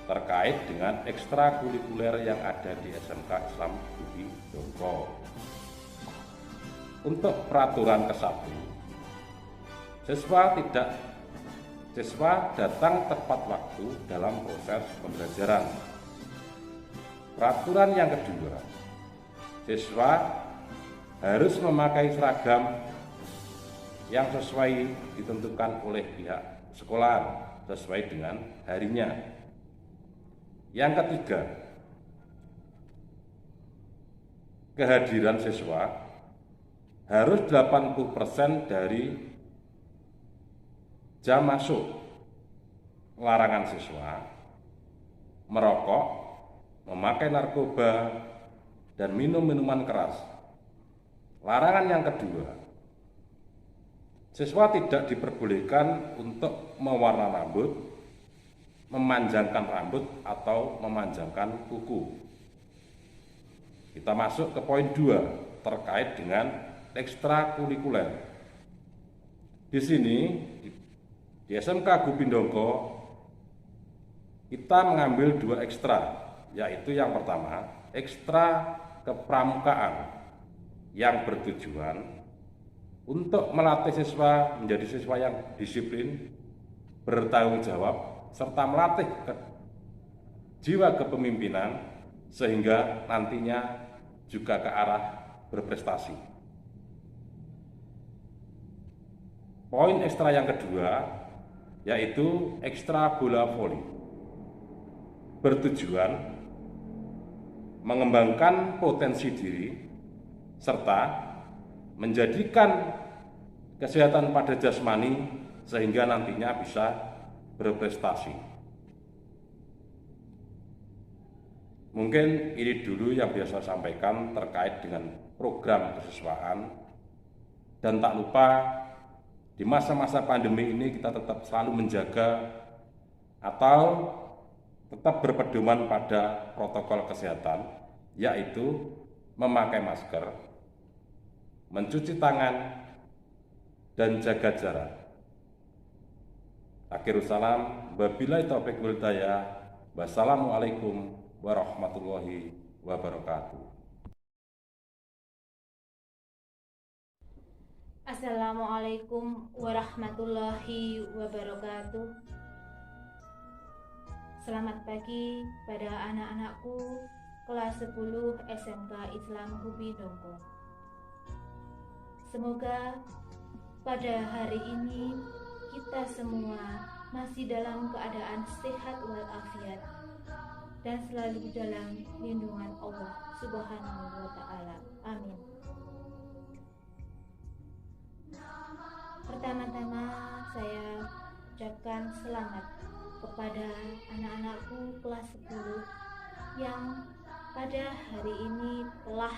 terkait dengan ekstrakurikuler yang ada di SMK Islam Budi Dongko. Untuk peraturan ke-1, siswa datang tepat waktu dalam proses pembelajaran. Peraturan yang kedua, siswa harus memakai seragam yang sesuai ditentukan oleh pihak sekolah sesuai dengan harinya. Yang ketiga, kehadiran siswa harus 80% dari jam masuk. Larangan siswa merokok, memakai narkoba, dan minum minuman keras. Larangan yang kedua, siswa tidak diperbolehkan untuk mewarna rambut, memanjangkan rambut, atau memanjangkan kuku. Kita masuk ke poin 2 terkait dengan ekstrakurikuler. Di sini di SMK Gubindongko kita mengambil 2 ekstra, yaitu yang pertama ekstra kepramukaan yang bertujuan untuk melatih siswa menjadi siswa yang disiplin, bertanggung jawab, serta melatih jiwa kepemimpinan sehingga nantinya juga ke arah berprestasi. Poin ekstra yang kedua yaitu ekstra bola voli, bertujuan mengembangkan potensi diri serta menjadikan kesehatan pada jasmani sehingga nantinya bisa berprestasi. Mungkin ini dulu yang biasa saya sampaikan terkait dengan program kesiswaan, dan tak lupa di masa-masa pandemi ini kita tetap selalu menjaga atau tetap berpedoman pada protokol kesehatan, yaitu memakai masker, mencuci tangan, dan jaga jarak. Akhirul salam, wabillahi taufiq wal hidayah. Wassalamualaikum warahmatullahi wabarakatuh. Assalamualaikum warahmatullahi wabarakatuh. Selamat pagi pada anak-anakku kelas 10 SMK Islam Hubi Dongko. Semoga pada hari ini kita semua masih dalam keadaan sehat walafiat dan selalu dalam lindungan Allah Subhanahu wa Ta'ala. Amin. Pertama-tama saya ucapkan selamat kepada anak-anakku kelas 10 yang pada hari ini telah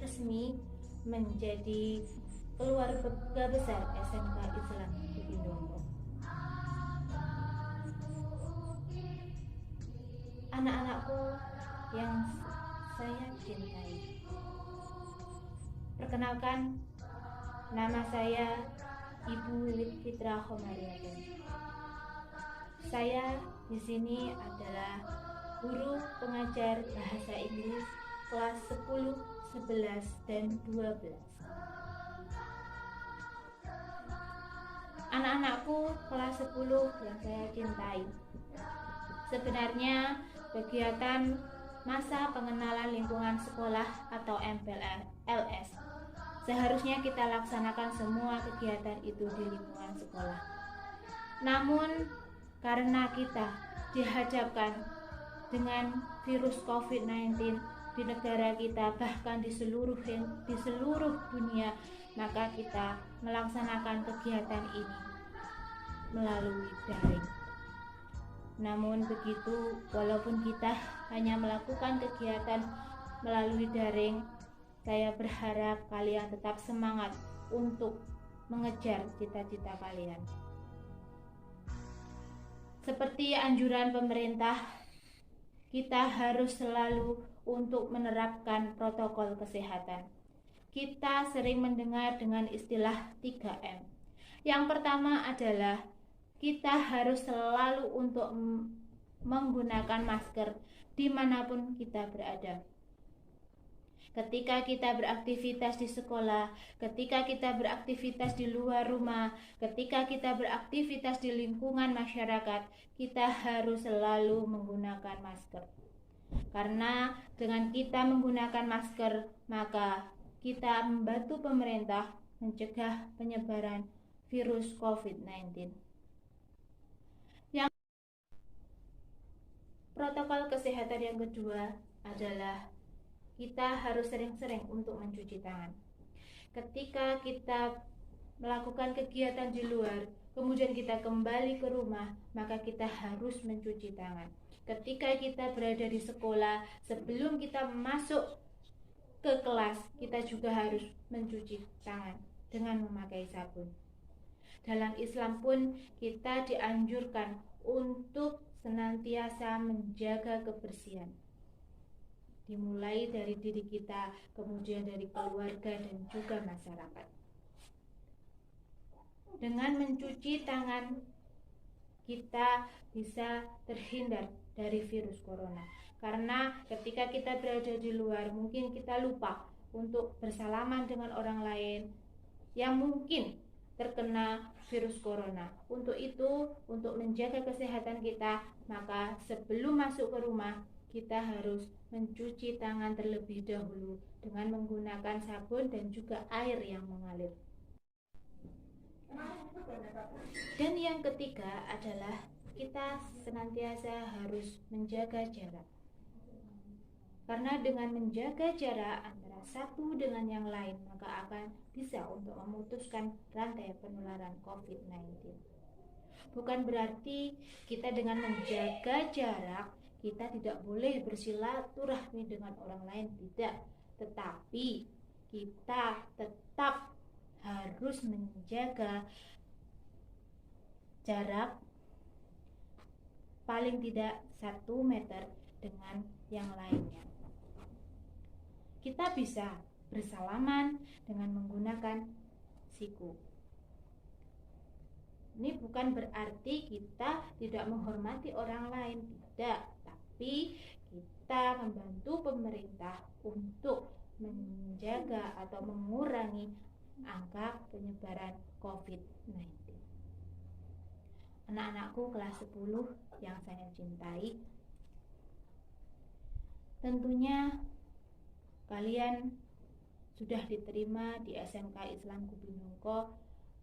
resmi menjadi keluarga besar SMK Islam Hubi Dongko. Anak-anakku yang saya cintai, perkenalkan, nama saya Ibu Litfitra Khomariaden. Saya di sini adalah guru pengajar bahasa Inggris kelas 10, 11, dan 12. Anak-anakku kelas 10 yang saya cintai, sebenarnya kegiatan masa pengenalan lingkungan sekolah atau MPLS seharusnya kita laksanakan semua kegiatan itu di lingkungan sekolah. Namun karena kita dihadapkan dengan virus COVID-19 di negara kita, bahkan di seluruh dunia, maka kita melaksanakan kegiatan ini melalui daring. Namun begitu, walaupun kita hanya melakukan kegiatan melalui daring, saya berharap kalian tetap semangat untuk mengejar cita-cita kalian. Seperti anjuran pemerintah, kita harus selalu untuk menerapkan protokol kesehatan. Kita sering mendengar dengan istilah 3M. Yang pertama adalah kita harus selalu untuk menggunakan masker dimanapun kita berada. Ketika kita beraktivitas di sekolah, ketika kita beraktivitas di luar rumah, ketika kita beraktivitas di lingkungan masyarakat, kita harus selalu menggunakan masker. Karena dengan kita menggunakan masker, maka kita membantu pemerintah mencegah penyebaran virus COVID-19. Yang protokol kesehatan yang kedua adalah kita harus sering-sering untuk mencuci tangan. Ketika kita melakukan kegiatan di luar, kemudian kita kembali ke rumah, maka kita harus mencuci tangan. Ketika kita berada di sekolah, sebelum kita masuk ke kelas, kita juga harus mencuci tangan dengan memakai sabun. Dalam Islam pun kita dianjurkan untuk senantiasa menjaga kebersihan. Dimulai dari diri kita, kemudian dari keluarga dan juga masyarakat. Dengan mencuci tangan, kita bisa terhindar dari virus corona. Karena ketika kita berada di luar, mungkin kita lupa untuk bersalaman dengan orang lain yang mungkin terkena virus corona. Untuk itu, untuk menjaga kesehatan kita, maka sebelum masuk ke rumah, kita harus mencuci tangan terlebih dahulu dengan menggunakan sabun dan juga air yang mengalir. Dan yang ketiga adalah kita senantiasa harus menjaga jarak. Karena dengan menjaga jarak antara satu dengan yang lain, maka akan bisa untuk memutuskan rantai penularan COVID-19. Bukan berarti kita dengan menjaga jarak, kita tidak boleh bersilaturahmi dengan orang lain, tidak. Tetapi kita tetap harus menjaga jarak paling tidak 1 meter dengan yang lainnya. Kita bisa bersalaman dengan menggunakan siku. Ini bukan berarti kita tidak menghormati orang lain, tidak. Tapi kita membantu pemerintah untuk menjaga atau mengurangi angka penyebaran COVID-19. Anak-anakku kelas 10 yang saya cintai, tentunya kalian sudah diterima di SMK Islam Kubinongko,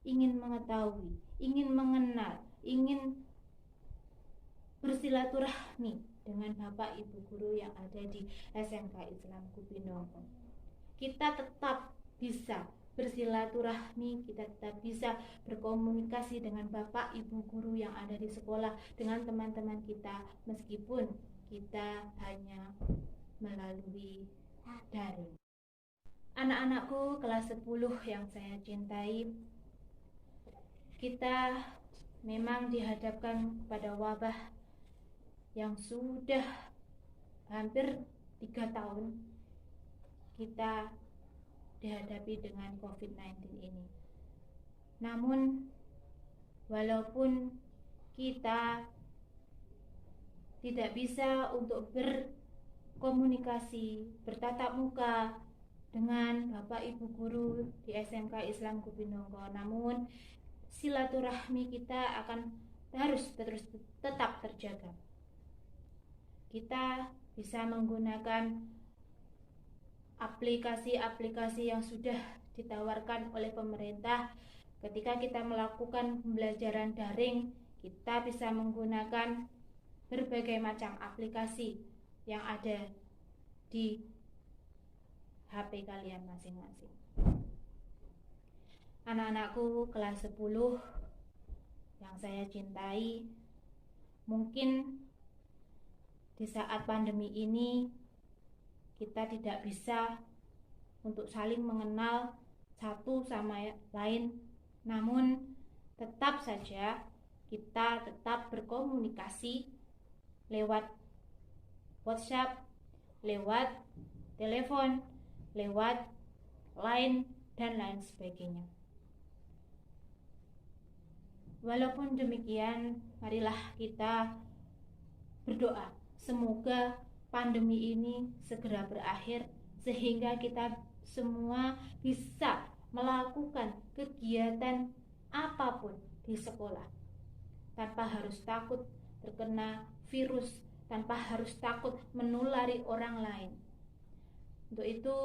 ingin mengetahui, ingin mengenal, ingin bersilaturahmi dengan Bapak Ibu guru yang ada di SMK Islam Kubinongko. Kita tetap bisa bersilaturahmi, kita tetap bisa berkomunikasi dengan Bapak Ibu guru yang ada di sekolah, dengan teman-teman kita, meskipun kita hanya melalui daring. Anak-anakku kelas 10 yang saya cintai, kita memang dihadapkan pada wabah yang sudah hampir 3 tahun kita dihadapi dengan COVID-19 ini. Namun walaupun kita tidak bisa untuk berkomunikasi, bertatap muka dengan Bapak Ibu guru di SMK Islam Kubinongko, namun silaturahmi kita akan harus terus tetap terjaga. Kita bisa menggunakan aplikasi-aplikasi yang sudah ditawarkan oleh pemerintah. Ketika kita melakukan pembelajaran daring, kita bisa menggunakan berbagai macam aplikasi yang ada di HP kalian masing-masing. Anak-anakku kelas 10 yang saya cintai, mungkin di saat pandemi ini kita tidak bisa untuk saling mengenal satu sama lain, namun tetap saja kita tetap berkomunikasi lewat WhatsApp, lewat telepon, lewat Line, dan lain sebagainya. Walaupun demikian, marilah kita berdoa semoga pandemi ini segera berakhir, sehingga kita semua bisa melakukan kegiatan apapun di sekolah tanpa harus takut terkena virus, tanpa harus takut menulari orang lain. Untuk itu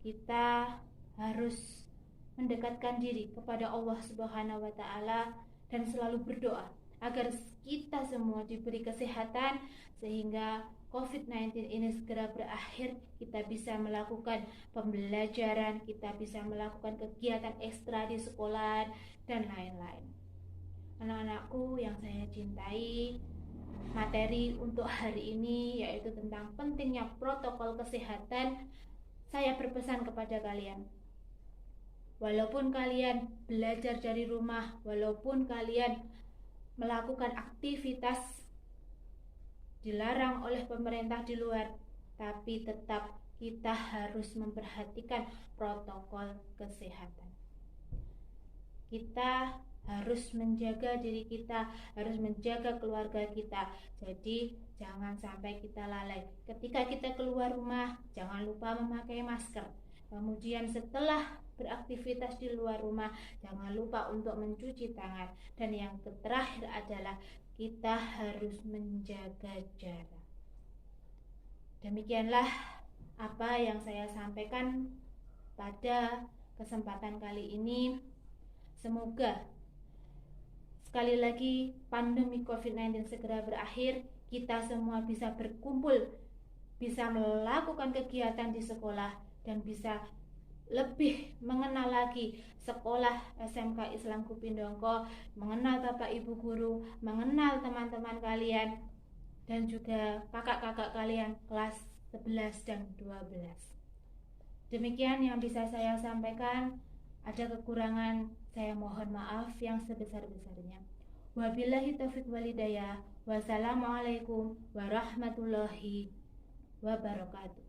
kita harus mendekatkan diri kepada Allah Subhanahu wa Ta'ala dan selalu berdoa agar kita semua diberi kesehatan sehingga COVID-19 ini segera berakhir, kita bisa melakukan pembelajaran, kita bisa melakukan kegiatan ekstra di sekolah dan lain-lain. Anak-anakku yang saya cintai, materi untuk hari ini yaitu tentang pentingnya protokol kesehatan. Saya berpesan kepada kalian, walaupun kalian belajar dari rumah, walaupun kalian melakukan aktivitas dilarang oleh pemerintah di luar, tapi tetap kita harus memperhatikan protokol kesehatan. Kita harus menjaga diri kita, harus menjaga keluarga kita. Jadi jangan sampai kita lalai. Ketika kita keluar rumah, jangan lupa memakai masker. Kemudian setelah beraktivitas di luar rumah, jangan lupa untuk mencuci tangan. Dan yang terakhir adalah kita harus menjaga jarak. Demikianlah apa yang saya sampaikan pada kesempatan kali ini. Semoga sekali lagi pandemi COVID-19 segera berakhir, kita semua bisa berkumpul, bisa melakukan kegiatan di sekolah, dan bisa lebih mengenal lagi sekolah SMK Islam Kupindongko, mengenal Bapak Ibu guru, mengenal teman-teman kalian, dan juga kakak-kakak kalian kelas 11 dan 12. Demikian yang bisa saya sampaikan. Ada kekurangan, saya mohon maaf yang sebesar-besarnya. Wabillahi taufiq walhidayah. Wassalamualaikum warahmatullahi wabarakatuh.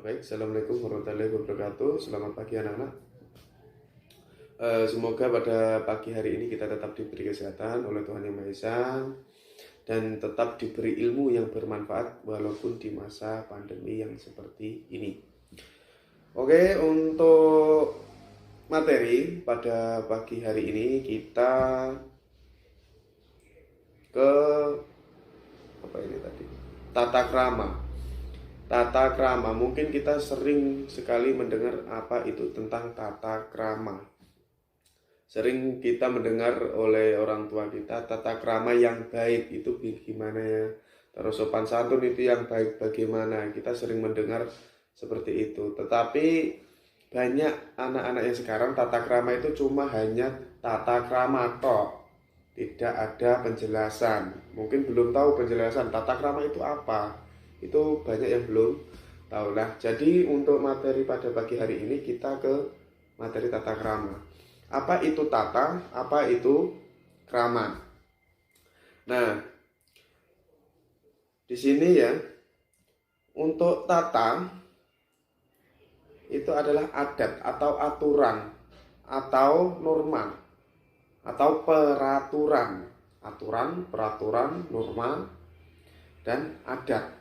Baik, Assalamualaikum warahmatullahi wabarakatuh. Selamat pagi anak-anak. Semoga pada pagi hari ini kita tetap diberi kesehatan oleh Tuhan Yang Maha Esa dan tetap diberi ilmu yang bermanfaat walaupun di masa pandemi yang seperti ini. Oke, untuk materi pada pagi hari ini kita ke tata krama. Tata krama, mungkin kita sering sekali mendengar apa itu tentang tata krama. Sering kita mendengar oleh orang tua kita, tata krama yang baik itu gimana ya? Terus sopan santun itu yang baik bagaimana? Kita sering mendengar seperti itu. Tetapi banyak anak-anak yang sekarang tata krama itu cuma hanya tata krama tok. Tidak ada penjelasan. Mungkin belum tahu penjelasan tata krama itu apa. Itu banyak yang belum tahu lah. Jadi untuk materi pada pagi hari ini kita ke materi tata krama. Apa itu tata? Apa itu krama? Nah, di sini ya, untuk tata itu adalah adat atau aturan atau norma atau peraturan. Aturan, peraturan, norma, dan adat.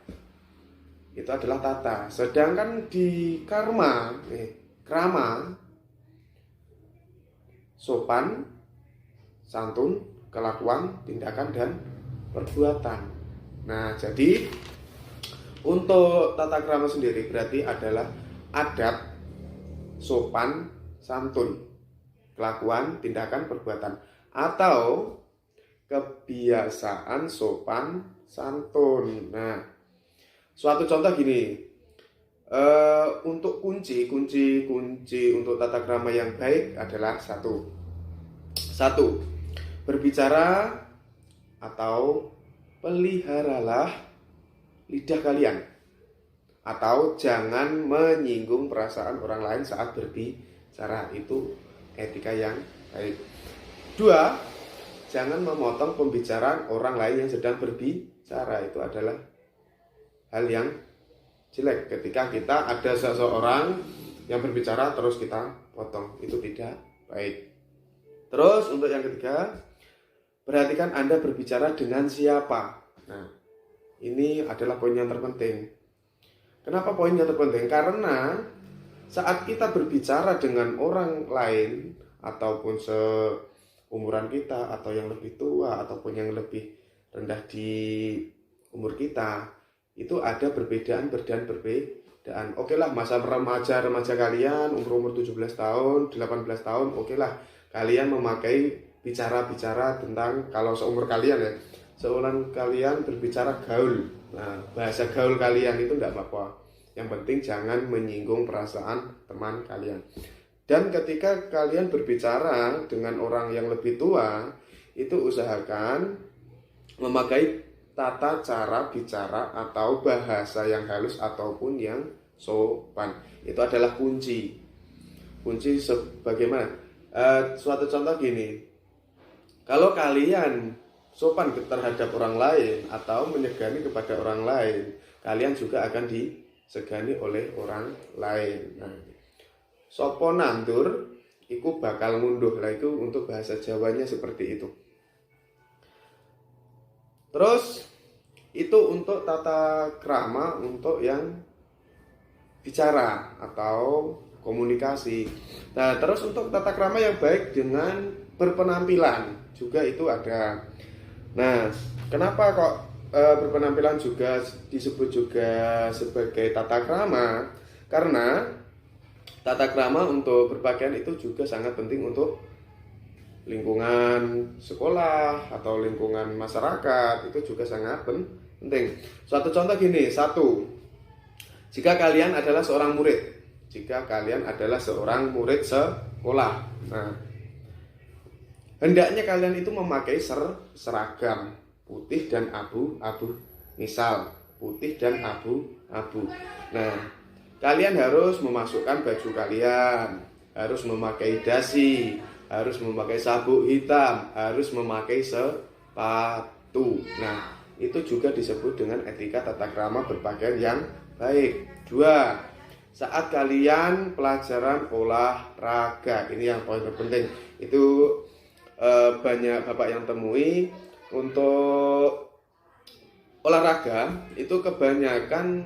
Itu adalah tata. Sedangkan di krama, sopan, santun, kelakuan, tindakan, dan perbuatan. Nah, jadi untuk tata krama sendiri berarti adalah adat, sopan, santun, kelakuan, tindakan, perbuatan, atau kebiasaan sopan, santun. Nah, suatu contoh gini, untuk kunci untuk tata krama yang baik adalah satu, berbicara atau peliharalah lidah kalian, atau jangan menyinggung perasaan orang lain saat berbicara. Itu etika yang baik. 2, jangan memotong pembicaraan orang lain yang sedang berbicara. Itu adalah hal yang jelek. Ketika kita ada seseorang yang berbicara terus kita potong, itu tidak baik. Terus untuk yang ketiga, perhatikan Anda berbicara dengan siapa. Nah, ini adalah poin yang terpenting. Kenapa poin yang terpenting? Karena saat kita berbicara dengan orang lain ataupun seumuran kita, atau yang lebih tua ataupun yang lebih rendah di umur kita, itu ada perbedaan. Oke lah, masa remaja kalian umur 17 tahun, 18 tahun, oke lah kalian memakai bicara tentang, kalau seumur kalian ya, seumuran kalian berbicara gaul. Nah, bahasa gaul kalian itu tidak apa-apa. Yang penting jangan menyinggung perasaan teman kalian. Dan ketika kalian berbicara dengan orang yang lebih tua, itu usahakan memakai tata cara bicara atau bahasa yang halus ataupun yang sopan. Itu adalah kunci. Kunci sebagaimana? Suatu contoh gini. Kalau kalian sopan terhadap orang lain atau menyegani kepada orang lain, kalian juga akan disegani oleh orang lain. Nah, sopo nandur iku bakal ngunduh. Lah itu untuk bahasa Jawanya seperti itu. Terus itu untuk tata krama untuk yang bicara atau komunikasi. Nah, terus untuk tata krama yang baik dengan berpenampilan juga itu ada. Nah, kenapa kok berpenampilan juga disebut juga sebagai tata krama? Karena tata krama untuk berpakaian itu juga sangat penting untuk lingkungan sekolah atau lingkungan masyarakat, itu juga sangat penting. Suatu contoh gini, jika kalian adalah seorang murid sekolah, nah hendaknya kalian itu memakai seragam putih dan abu-abu. Misal putih dan abu-abu. Nah, kalian harus memasukkan baju kalian, harus memakai dasi, harus memakai sabuk hitam, harus memakai sepatu. Nah, itu juga disebut dengan etika tata krama berpakaian yang baik. 2. Saat kalian pelajaran olahraga, ini yang poin terpenting. Itu banyak bapak yang temui untuk olahraga itu kebanyakan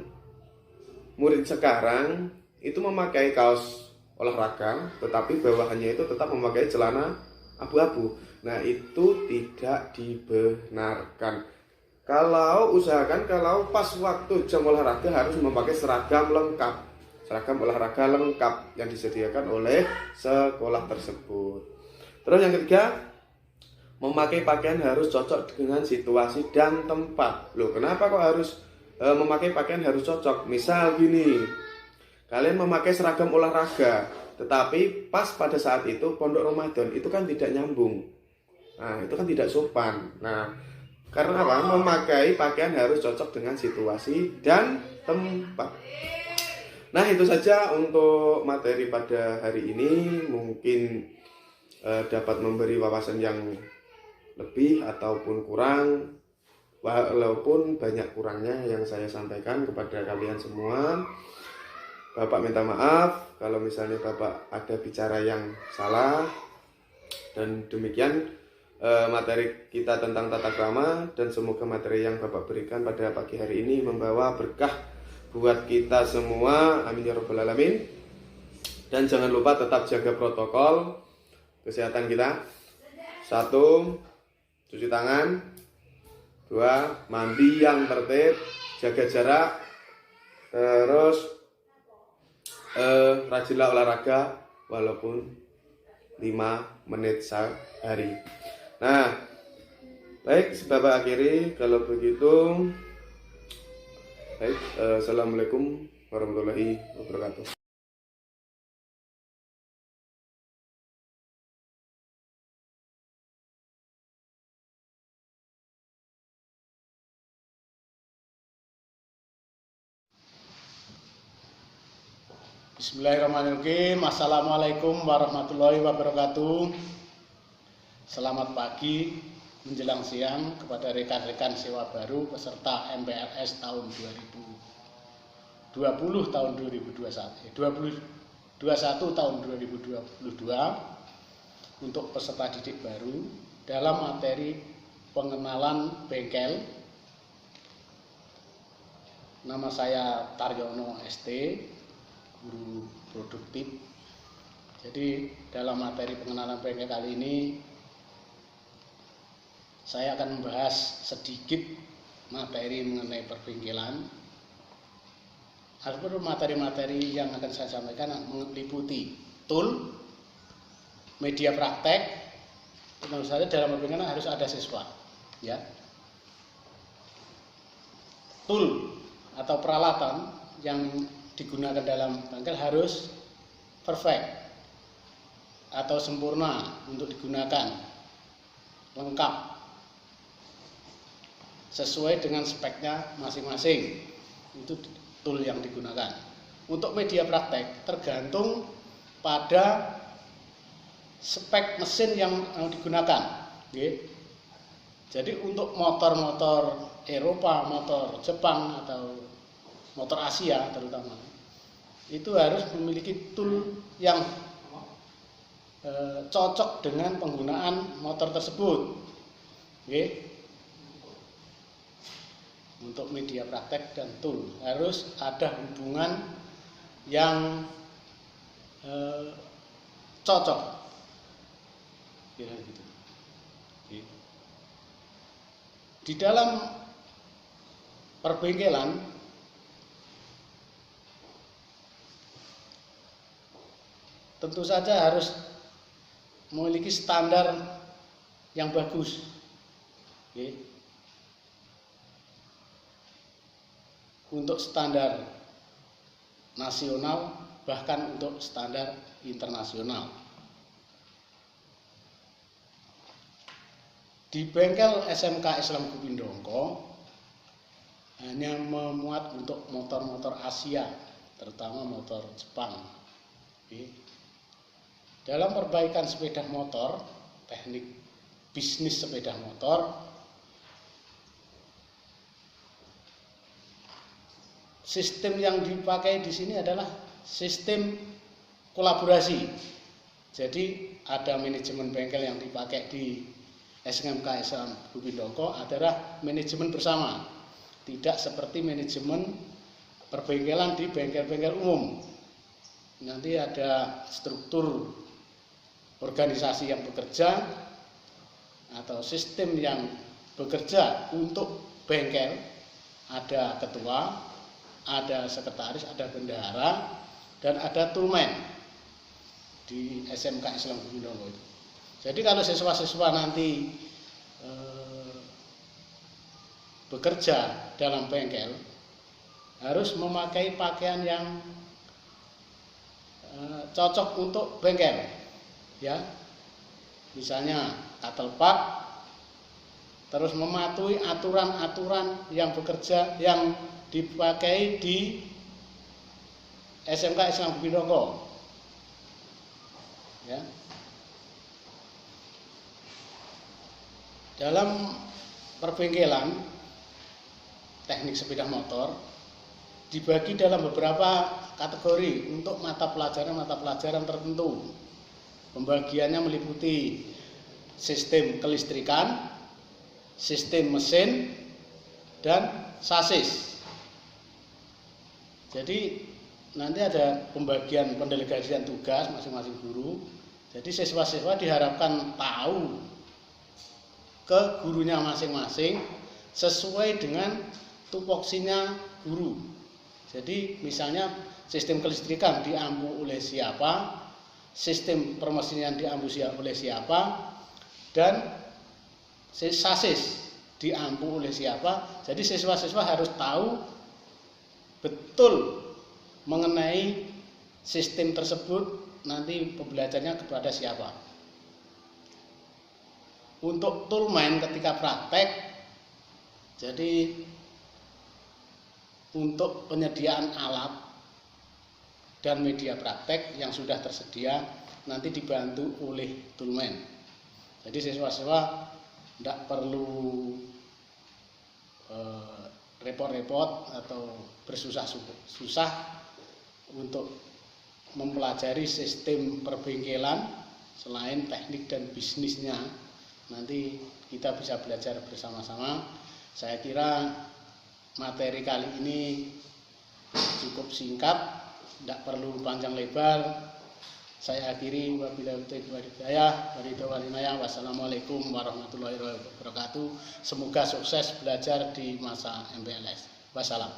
murid sekarang itu memakai kaos olahraga, tetapi bawahannya itu tetap memakai celana abu-abu. Nah, itu tidak dibenarkan. Usahakan kalau pas waktu jam olahraga harus memakai seragam olahraga lengkap yang disediakan oleh sekolah tersebut. Terus yang ketiga, memakai pakaian harus cocok dengan situasi dan tempat. Loh, kenapa kok harus memakai pakaian harus cocok? Misal gini, kalian memakai seragam olahraga, tetapi pas pada saat itu pondok Ramadan, itu kan tidak nyambung. Nah, itu kan tidak sopan. Nah, karena apa? Memakai pakaian harus cocok dengan situasi dan tempat. Nah, itu saja untuk materi pada hari ini. Mungkin dapat memberi wawasan yang lebih ataupun kurang. Walaupun banyak kurangnya yang saya sampaikan kepada kalian semua. Bapak minta maaf kalau misalnya Bapak ada bicara yang salah. Dan demikian materi kita tentang tata krama, dan semoga materi yang Bapak berikan pada pagi hari ini membawa berkah buat kita semua. Amin ya rabbal alamin. Dan jangan lupa tetap jaga protokol kesehatan kita. 1, cuci tangan. 2, mandi yang tertib, jaga jarak. Terus rajinlah olahraga walaupun 5 menit sehari. Nah, baik, Bapak akhiri kalau begitu. Baik, assalamualaikum warahmatullahi wabarakatuh. Bismillahirrahmanirrahim. Assalamualaikum warahmatullahi wabarakatuh. Selamat pagi menjelang siang kepada rekan-rekan sewa baru peserta MPLS tahun 2021 tahun 2022 untuk peserta didik baru dalam materi pengenalan bengkel. Nama saya Taryono ST, guru produktif. Jadi dalam materi pengenalan bengkel kali ini saya akan membahas sedikit materi mengenai perbengkelan. Adapun materi-materi yang akan saya sampaikan meliputi tool, media praktek. Tentu saja dalam perbengkelan harus ada siswa, ya. Tool atau peralatan yang digunakan dalam bengkel harus perfect atau sempurna untuk digunakan, lengkap sesuai dengan speknya masing-masing. Itu tool yang digunakan. Untuk media praktek tergantung pada spek mesin yang digunakan. Jadi untuk motor-motor Eropa, motor Jepang atau motor Asia terutama, itu harus memiliki tool yang cocok dengan penggunaan motor tersebut. Oke. Untuk media praktek dan tool harus ada hubungan yang cocok. Kira gitu. Oke. Di dalam perbengkelan tentu saja harus memiliki standar yang bagus. Oke. Untuk standar nasional bahkan untuk standar internasional. Di bengkel SMK Islam Gubindongko hanya memuat untuk motor-motor Asia, terutama motor Jepang. Oke. Dalam perbaikan sepeda motor, teknik bisnis sepeda motor, sistem yang dipakai di sini adalah sistem kolaborasi. Jadi ada manajemen bengkel yang dipakai di SMK Islam Gubindongko adalah manajemen bersama, tidak seperti manajemen perbengkelan di bengkel-bengkel umum. Nanti ada struktur organisasi yang bekerja atau sistem yang bekerja untuk bengkel, ada ketua, ada sekretaris, ada bendahara, dan ada toolman di SMK Islam Gubindongko itu. Jadi kalau siswa-siswa nanti bekerja dalam bengkel harus memakai pakaian yang cocok untuk bengkel, ya. Misalnya katelpak, terus mematuhi aturan-aturan yang bekerja yang dipakai di SMK Islam Gubindongko, ya. Dalam perbengkelan teknik sepeda motor dibagi dalam beberapa kategori untuk mata pelajaran tertentu. Pembagiannya meliputi sistem kelistrikan, sistem mesin, dan sasis. Jadi nanti ada pembagian pendelegasian tugas masing-masing guru. Jadi siswa-siswa diharapkan tahu ke gurunya masing-masing sesuai dengan tupoksinya guru. Jadi misalnya sistem kelistrikan diampu oleh siapa, sistem permesinan diampu oleh siapa, dan sasis diampu oleh siapa. Jadi siswa-siswa harus tahu betul mengenai sistem tersebut, nanti pembelajarannya kepada siapa. Untuk toolman ketika praktek, jadi untuk penyediaan alat dan media praktek yang sudah tersedia nanti dibantu oleh toolman. Jadi siswa-siswa tidak perlu repot-repot atau bersusah-susah untuk mempelajari sistem perbengkelan selain teknik dan bisnisnya. Nanti kita bisa belajar bersama-sama. Saya kira materi kali ini cukup singkat, tidak perlu panjang lebar. Saya akhiri, wabillahi taufiq wal hidayah. Wassalamualaikum warahmatullahi wabarakatuh. Semoga sukses belajar di masa MPLS. Wassalam.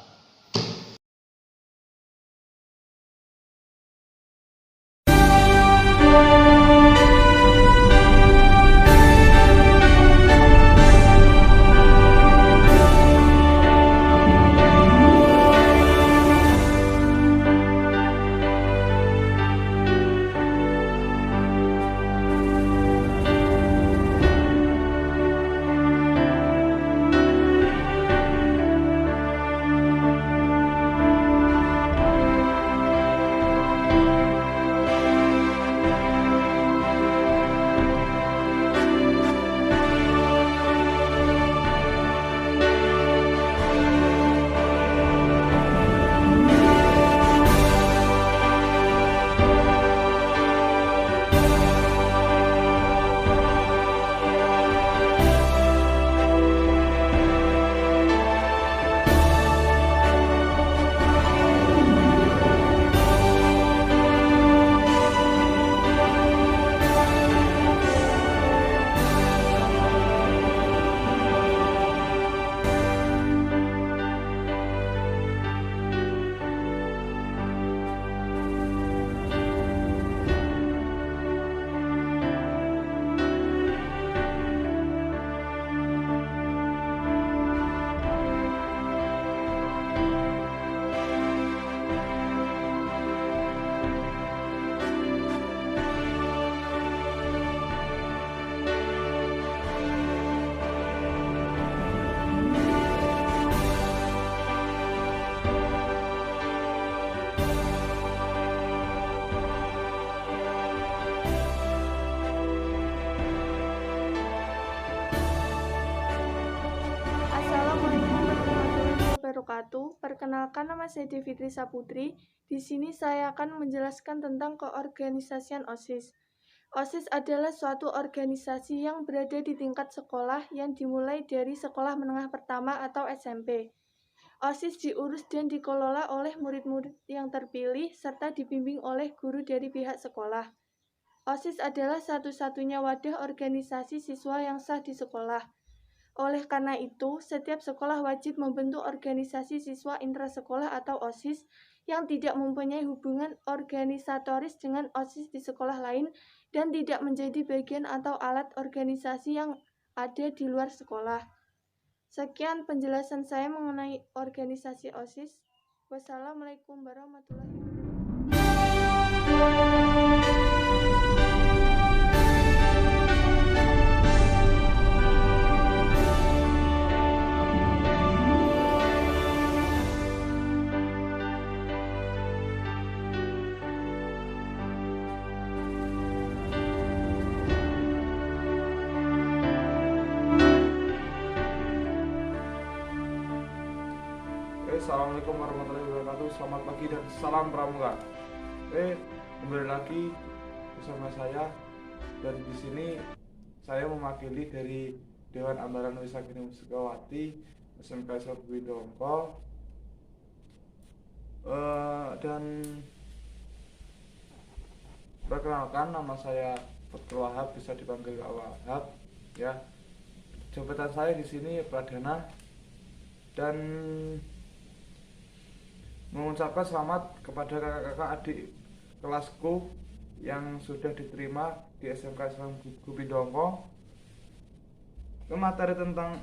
Perkenalkan, nama saya Devitri Saputri. Di sini saya akan menjelaskan tentang keorganisasian OSIS. OSIS adalah suatu organisasi yang berada di tingkat sekolah yang dimulai dari sekolah menengah pertama atau SMP. OSIS diurus dan dikelola oleh murid-murid yang terpilih serta dibimbing oleh guru dari pihak sekolah. OSIS adalah satu-satunya wadah organisasi siswa yang sah di sekolah. Oleh karena itu, setiap sekolah wajib membentuk organisasi siswa intrasekolah atau OSIS yang tidak mempunyai hubungan organisatoris dengan OSIS di sekolah lain dan tidak menjadi bagian atau alat organisasi yang ada di luar sekolah. Sekian penjelasan saya mengenai organisasi OSIS. Wassalamualaikum warahmatullahi wabarakatuh. Assalamualaikum warahmatullahi wabarakatuh. Selamat pagi dan salam pramuka. Kembali lagi bersama saya, dan di sini saya mewakili dari Dewan Ambalan Wisakini Musikawati SMK Islam Dongko. Dan perkenalkan, nama saya Fathul Wahab, bisa dipanggil Wahab ya. Jabatan saya di sini Pradana, dan mengucapkan selamat kepada kakak-kakak adik kelasku yang sudah diterima di SMK Islam Dongko. Materi tentang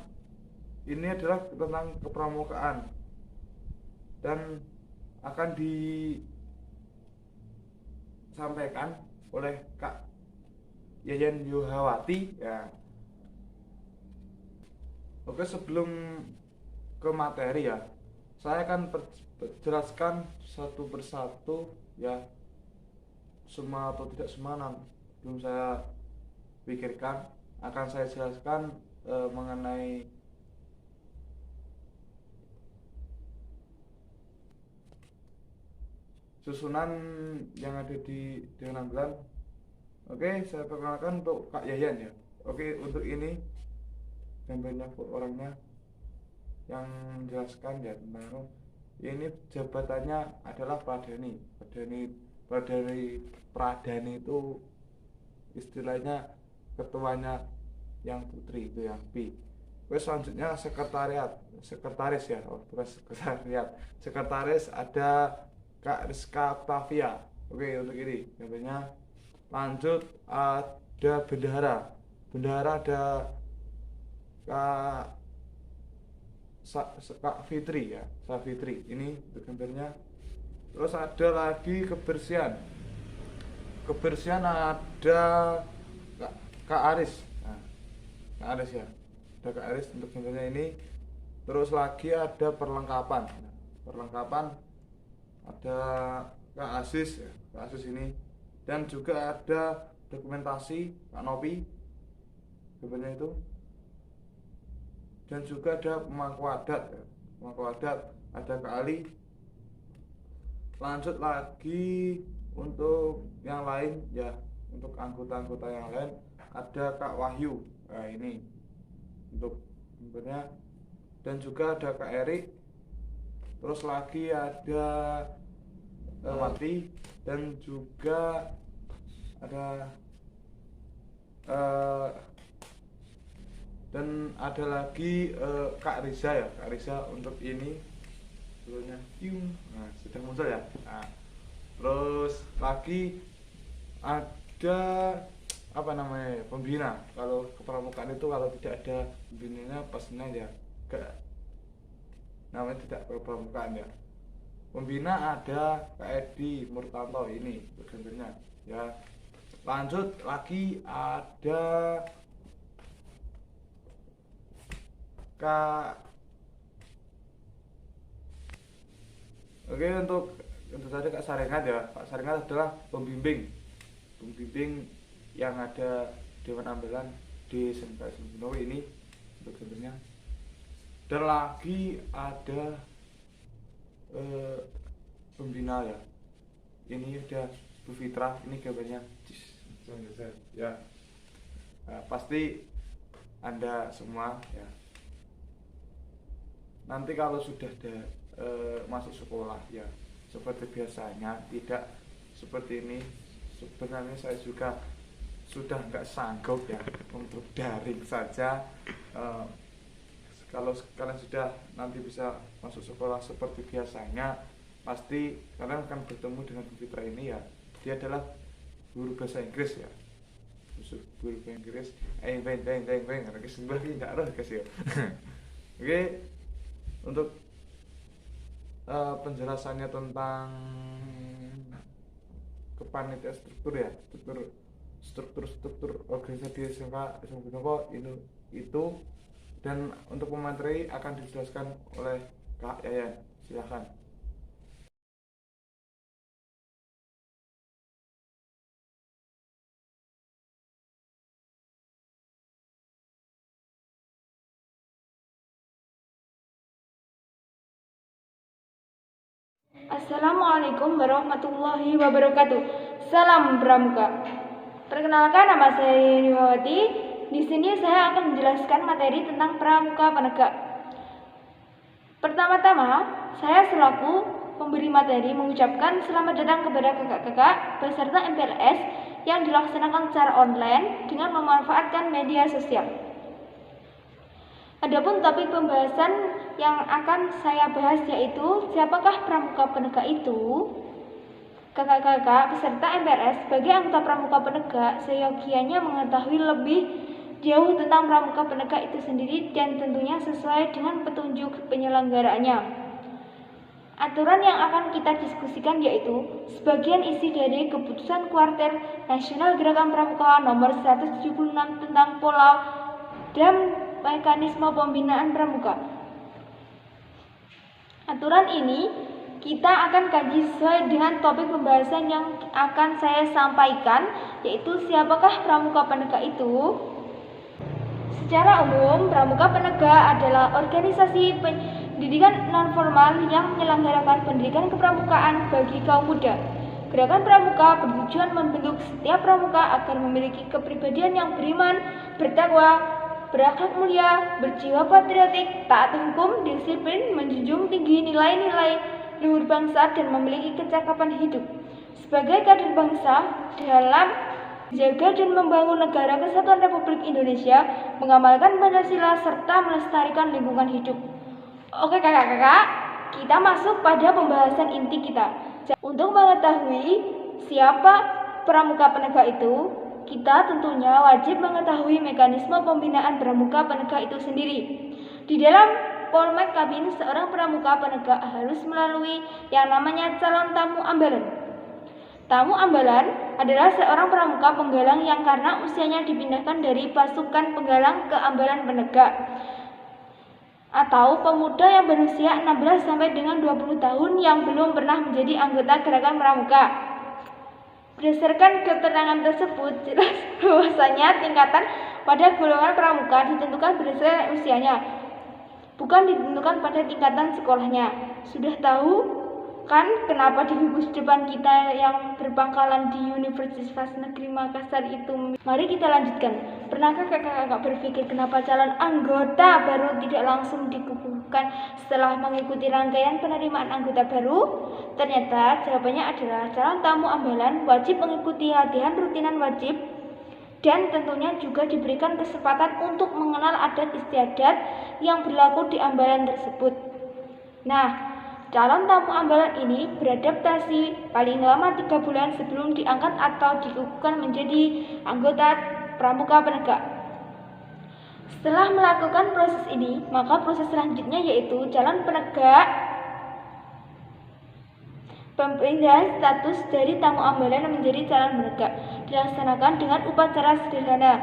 ini adalah tentang kepramukaan dan akan disampaikan oleh Kak Yayan Yuhawati ya. Oke, sebelum ke materi ya, saya akan jelaskan satu persatu ya, semua atau tidak semua belum saya pikirkan. Akan saya jelaskan mengenai susunan yang ada di Dewan Ambalan. Oke, saya perkenalkan untuk Kak Yayan ya. Oke, untuk ini gambarnya orangnya yang menjelaskan ya tentang ini. Jabatannya adalah Pradani itu istilahnya ketuanya yang putri, itu yang P. Terus selanjutnya sekretaris ya, bukan sekretariat. Sekretaris ada Kak Rizka Octavia. Oke, untuk ini gambarnya. Lanjut ada bendahara ada Kak Fitri ya, Safitri, ini gambarnya. Terus ada lagi kebersihan ada Kak Aris. Nah, Kak Aris ya, ada Kak Aris untuk gambarnya ini. Terus lagi ada perlengkapan ada Kak Asis ya, Kak Asis ini. Dan juga ada dokumentasi Kak Nopi gambarnya itu. Dan juga ada pemangku adat ada Kak Ali. Lanjut lagi untuk yang lain ya, untuk anggota-anggota yang lain ada Kak Wahyu. Nah, ini untuk gambarnya. Dan juga ada Kak Erik. Terus lagi ada Mati, dan juga ada dan ada lagi Kak Riza ya, Kak Riza untuk ini dulunya. Nah, sudah muncul ya. Nah, terus lagi ada apa namanya, pembina. Kalau kepramukaan itu kalau tidak ada pembinanya pastinya ya gak, namanya tidak kepramukaan ya. Pembina ada Kak Edi Murtanto, ini gambarnya ya. Lanjut lagi ada Kak. Oke, untuk tadi Kak Sarengat ya. Kak Sarengat adalah pembimbing yang ada Dewan Ambalan di SMK Islam ini untuk gambarnya. Dan lagi ada pembina ya. Ini udah Bu Fitra, ini gambarnya ya. Nah, pasti Anda semua ya. Nanti kalau sudah masuk sekolah ya, seperti biasanya, tidak seperti ini. Sebenarnya saya juga sudah nggak sanggup ya untuk daring saja. Kalau kalian sudah nanti bisa masuk sekolah seperti biasanya, pasti kalian akan bertemu dengan Bu Fitra ini ya. Dia adalah guru bahasa Inggris ya. Guru bahasa Inggris. Oke, untuk penjelasannya tentang kepanitiaan struktur organisasi SMK ini itu, dan untuk pemateri akan dijelaskan oleh Kak Yayan. Silakan. Assalamualaikum warahmatullahi wabarakatuh. Salam Pramuka. Perkenalkan, nama saya Yeniwati. Di sini saya akan menjelaskan materi tentang Pramuka Penegak. Pertama-tama, saya selaku pemberi materi mengucapkan selamat datang kepada kakak-kakak peserta MPLS yang dilaksanakan secara online dengan memanfaatkan media sosial. Adapun topik pembahasan yang akan saya bahas yaitu siapakah Pramuka Penegak itu? Kakak-kakak peserta MPLS sebagai anggota Pramuka Penegak seyogianya mengetahui lebih jauh tentang Pramuka Penegak itu sendiri dan tentunya sesuai dengan petunjuk penyelenggaraannya. Aturan yang akan kita diskusikan yaitu sebagian isi dari Keputusan Kuartir Nasional Gerakan Pramuka nomor 176 tentang pola dan mekanisme pembinaan pramuka. Aturan ini kita akan kaji sesuai dengan topik pembahasan yang akan saya sampaikan, yaitu siapakah Pramuka Penegak itu. Secara umum, Pramuka Penegak adalah organisasi pendidikan non-formal yang menyelenggarakan pendidikan kepramukaan bagi kaum muda. Gerakan Pramuka bertujuan membentuk setiap pramuka agar memiliki kepribadian yang beriman, bertakwa, berakhlak mulia, berjiwa patriotik, taat hukum, disiplin, menjunjung tinggi nilai-nilai luhur bangsa, dan memiliki kecakapan hidup. Sebagai kader bangsa dalam menjaga dan membangun negara kesatuan Republik Indonesia, mengamalkan Pancasila, serta melestarikan lingkungan hidup. Oke kakak-kakak, kita masuk pada pembahasan inti kita. Untuk mengetahui siapa Pramuka Penegak itu, kita tentunya wajib mengetahui mekanisme pembinaan Pramuka Penegak itu sendiri. Di dalam Polmek Kabin, seorang Pramuka Penegak harus melalui yang namanya calon tamu ambalan. Tamu ambalan adalah seorang pramuka penggalang yang karena usianya dipindahkan dari pasukan penggalang ke ambalan penegak, atau pemuda yang berusia 16 sampai dengan 20 tahun yang belum pernah menjadi anggota gerakan pramuka. Berdasarkan keterangan tersebut, jelas bahwasanya tingkatan pada golongan pramuka ditentukan berdasarkan usianya, bukan ditentukan pada tingkatan sekolahnya. Sudah tahu kan kenapa di gugus depan kita yang berpangkalan di Universitas Negeri Makassar itu? Mari kita lanjutkan. Pernahkah kakak-kakak berpikir kenapa calon anggota baru tidak langsung dikukuhkan setelah mengikuti rangkaian penerimaan anggota baru? Ternyata jawabannya adalah calon tamu ambalan wajib mengikuti latihan rutinan wajib dan tentunya juga diberikan kesempatan untuk mengenal adat istiadat yang berlaku di ambalan tersebut. Nah, calon tamu ambalan ini beradaptasi paling lama 3 bulan sebelum diangkat atau dikukuhkan menjadi anggota Pramuka Penegak. Setelah melakukan proses ini, maka proses selanjutnya yaitu calon penegak pemindahan status dari tamu ambalan menjadi calon penegak dilaksanakan dengan upacara sederhana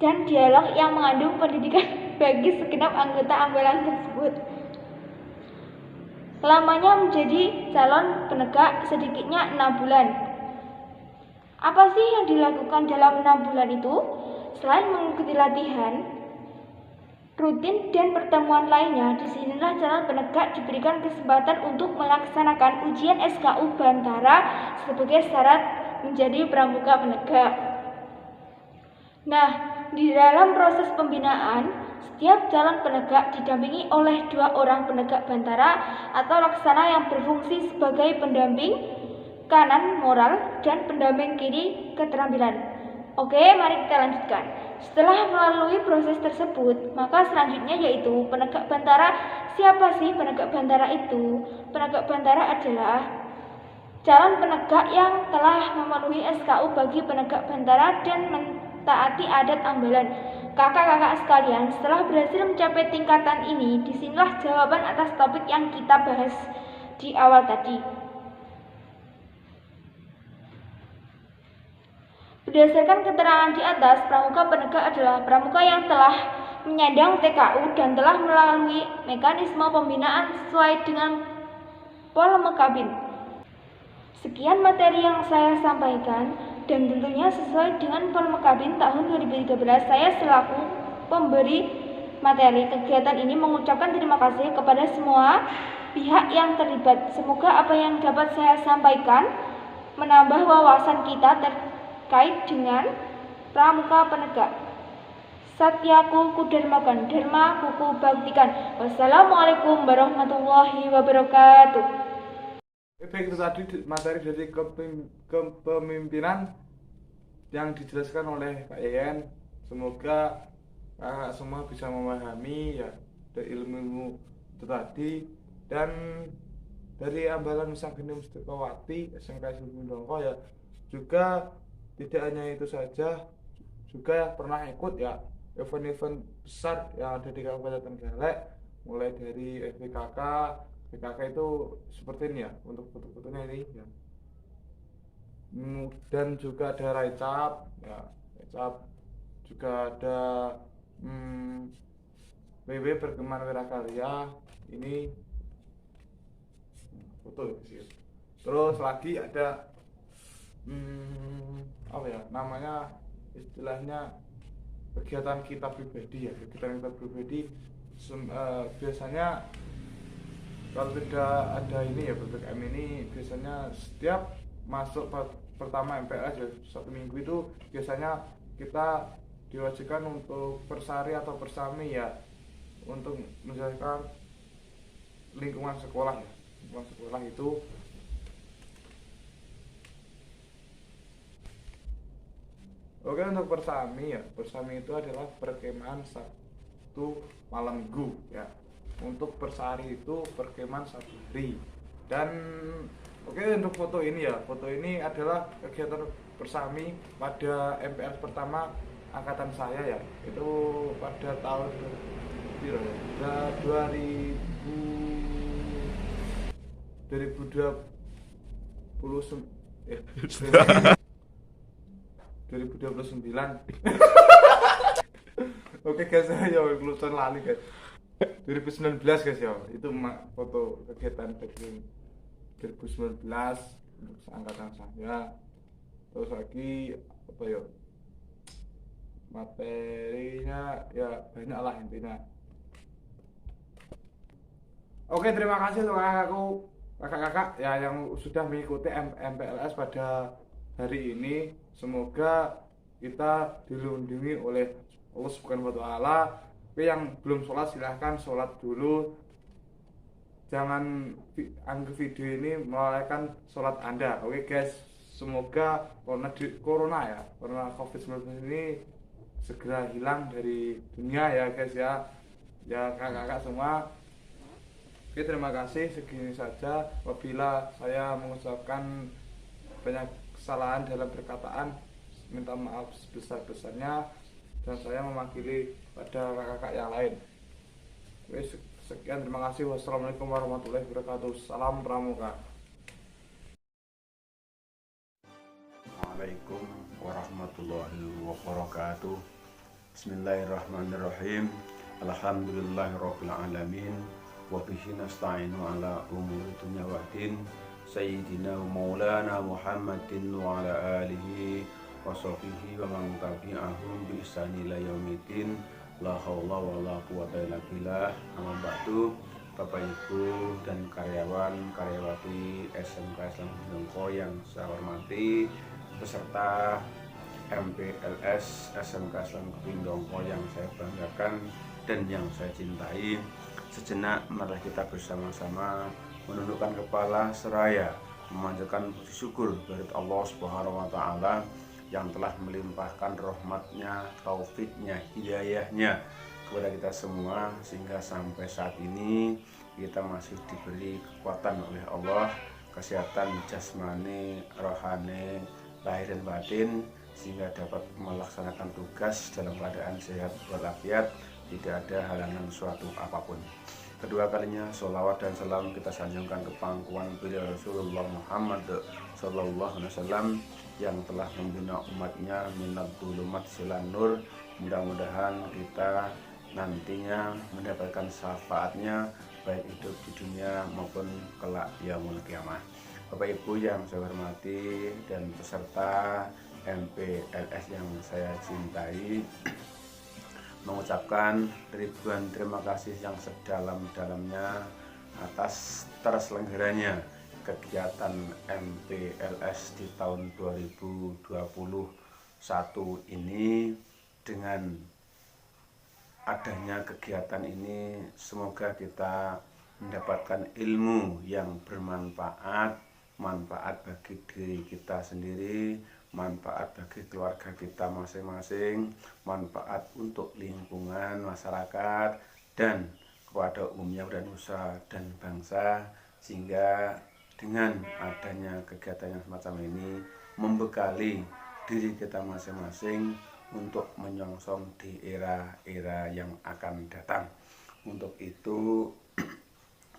dan dialog yang mengandung pendidikan bagi segenap anggota ambalan tersebut. Lamanya menjadi calon penegak sedikitnya 6 bulan. Apa sih yang dilakukan dalam 6 bulan itu? Selain mengikuti latihan rutin dan pertemuan lainnya. Disinilah calon penegak diberikan kesempatan untuk melaksanakan ujian SKU Bantara sebagai syarat menjadi pramuka penegak. Nah, di dalam proses pembinaan, setiap calon penegak didampingi oleh 2 orang penegak Bantara atau laksana yang berfungsi sebagai pendamping kanan moral dan pendamping kiri keterampilan. Oke, mari kita lanjutkan. Setelah melalui proses tersebut, maka selanjutnya yaitu penegak Bantara. Siapa sih penegak Bantara itu? Penegak Bantara adalah calon penegak yang telah memenuhi SKU bagi penegak Bantara dan mentaati adat ambalan. Kakak-kakak sekalian, setelah berhasil mencapai tingkatan ini, disinilah jawaban atas topik yang kita bahas di awal tadi. Berdasarkan keterangan di atas, pramuka penegak adalah pramuka yang telah menyandang TKU dan telah melalui mekanisme pembinaan sesuai dengan Polmekabin. Sekian materi yang saya sampaikan dan tentunya sesuai dengan Polmekabin tahun 2013. Saya selaku pemberi materi kegiatan ini mengucapkan terima kasih kepada semua pihak yang terlibat. Semoga apa yang dapat saya sampaikan menambah wawasan kita terkait dengan pramuka penegak. Satyaku kudarmakan, dharma kuku baktikan. Wassalamualaikum warahmatullahi wabarakatuh. Baik, itu tadi materi dari kepemimpinan yang dijelaskan oleh Kak Yeyen. Semoga kakak semua bisa memahami ya dari ilmu itu tadi. Dan dari Ambalan Wisangkeni Mustikawati SMK Sumedongko ya juga tidak hanya itu saja, juga pernah ikut ya event-event besar yang ada di Kabupaten Trenggalek, mulai dari FBKK. BKK itu seperti ini ya untuk foto-fotonya ini ya. Dan juga ada Raicap ya, Raicap juga ada WW Perkemahan Wirakarya ini foto ya. Terus lagi ada apa ya namanya, istilahnya kegiatan kita pribadi ya. Kegiatan kita pribadi biasanya kalau tidak ada ini ya PPKM ini, biasanya setiap masuk pertama MPLS ya 1 minggu itu biasanya kita diwajibkan untuk persari atau persami ya, untuk menjalankan lingkungan sekolah ya. Lingkungan sekolah itu oke, untuk persami ya, persami itu adalah perkemahan Sabtu malam minggu ya. Untuk persari itu perkemahan 1 hari. Dan oke, untuk foto ini ya, foto ini adalah kegiatan persami pada MPLS pertama angkatan saya ya. Itu pada tahun 2029. Oke guys, ya kelulusan lali guys. 2019 guys ya. Itu foto kegiatan 2019 untuk angkatan saya. Terus lagi apa ya? Materinya ya banyak lah intinya. Oke, terima kasih untuk kakak-kakak ya yang sudah mengikuti MPLS pada hari ini. Semoga kita dilindungi oleh Allah Subhanahu wa Ta'ala. Tapi yang belum sholat silahkan sholat dulu. Jangan anggap video ini melalaikan sholat Anda. Oke guys, semoga corona COVID-19 ini segera hilang dari dunia ya guys ya. Ya kakak-kakak semua. Oke, terima kasih, segini saja. Apabila saya mengucapkan banyak kesalahan dalam perkataan, minta maaf sebesar-besarnya, dan saya mewakili pada kakak-kakak yang lain. Oke, sekian, terima kasih. Wassalamualaikum warahmatullahi wabarakatuh. Salam Pramuka. Assalamualaikum warahmatullahi wabarakatuh. Bismillahirrahmanirrahim. Alhamdulillahirabbil alamin. Wa bihi nasta'inu ala umuri dunya waddin. Sayyidina Maulana Muhammadin wa ala alihi wa sahbihi wa man tabi'ahum bi ihsani ila yaumiddin. La haula wala quwata illa billah. Amma ba'du. Bapak Ibu dan karyawan-karyawati SMK Islam Bindongko yang saya hormati, peserta MPLS SMK Islam Bindongko yang saya banggakan dan yang saya cintai, sejenak mari kita bersama-sama menundukkan kepala seraya memanjatkan puji syukur dari Allah Subhanahu wa taala yang telah melimpahkan rahmatnya, taufiknya, hidayahnya kepada kita semua sehingga sampai saat ini kita masih diberi kekuatan oleh Allah, kesehatan jasmani, rohani, lahir dan batin, sehingga dapat melaksanakan tugas dalam keadaan sehat walafiat, tidak ada halangan suatu apapun. Kedua kalinya sholawat dan salam kita sanjungkan ke pangkuan beliau Rasulullah Muhammad Sallallahu Alaihi Wasallam yang telah membina umatnya minat dulumat silan nur. Mudah-mudahan kita nantinya mendapatkan syafaatnya baik hidup di dunia maupun kelak yaumul kiamah. Bapak Ibu yang saya hormati dan peserta MPLS yang saya cintai, mengucapkan ribuan terima kasih yang sedalam-dalamnya atas terselenggaranya kegiatan MPLS di tahun 2021 ini. Dengan adanya kegiatan ini semoga kita mendapatkan ilmu yang bermanfaat, manfaat bagi diri kita sendiri, manfaat bagi keluarga kita masing-masing, manfaat untuk lingkungan masyarakat dan kepada umumnya dan usaha dan bangsa, sehingga dengan adanya kegiatan yang semacam ini membekali diri kita masing-masing untuk menyongsong di era-era yang akan datang. Untuk itu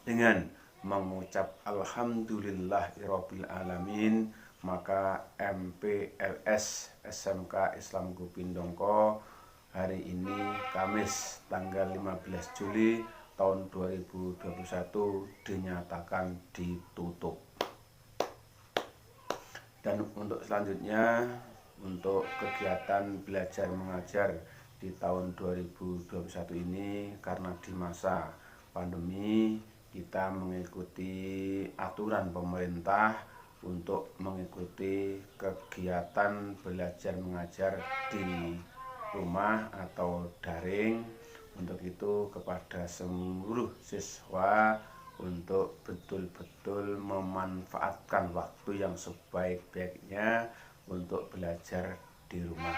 dengan mengucap alhamdulillahirabbil alamin, maka MPLS SMK Islam Bindongko hari ini Kamis tanggal 15 Juli tahun 2021 dinyatakan ditutup. Dan untuk selanjutnya, untuk kegiatan belajar mengajar di tahun 2021 ini, karena di masa pandemi kita mengikuti aturan pemerintah untuk mengikuti kegiatan belajar mengajar di rumah atau daring. Untuk itu kepada seluruh siswa untuk betul-betul memanfaatkan waktu yang sebaik-baiknya untuk belajar di rumah.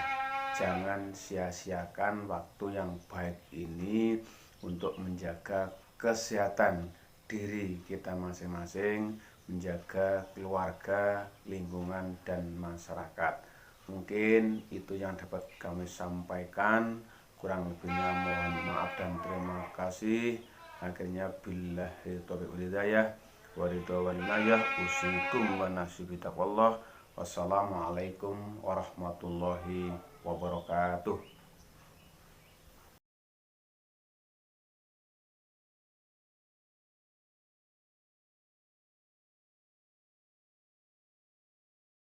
Jangan sia-siakan waktu yang baik ini untuk menjaga kesehatan diri kita masing-masing, menjaga keluarga, lingkungan, dan masyarakat. Mungkin itu yang dapat kami sampaikan. Kurang lebihnya mohon maaf dan terima kasih. Akhirnya billahi taufiq wal hidayah wa ridha wal inayah, usikum wa nasibi taqwallah. Wassalamualaikum warahmatullahi wabarakatuh.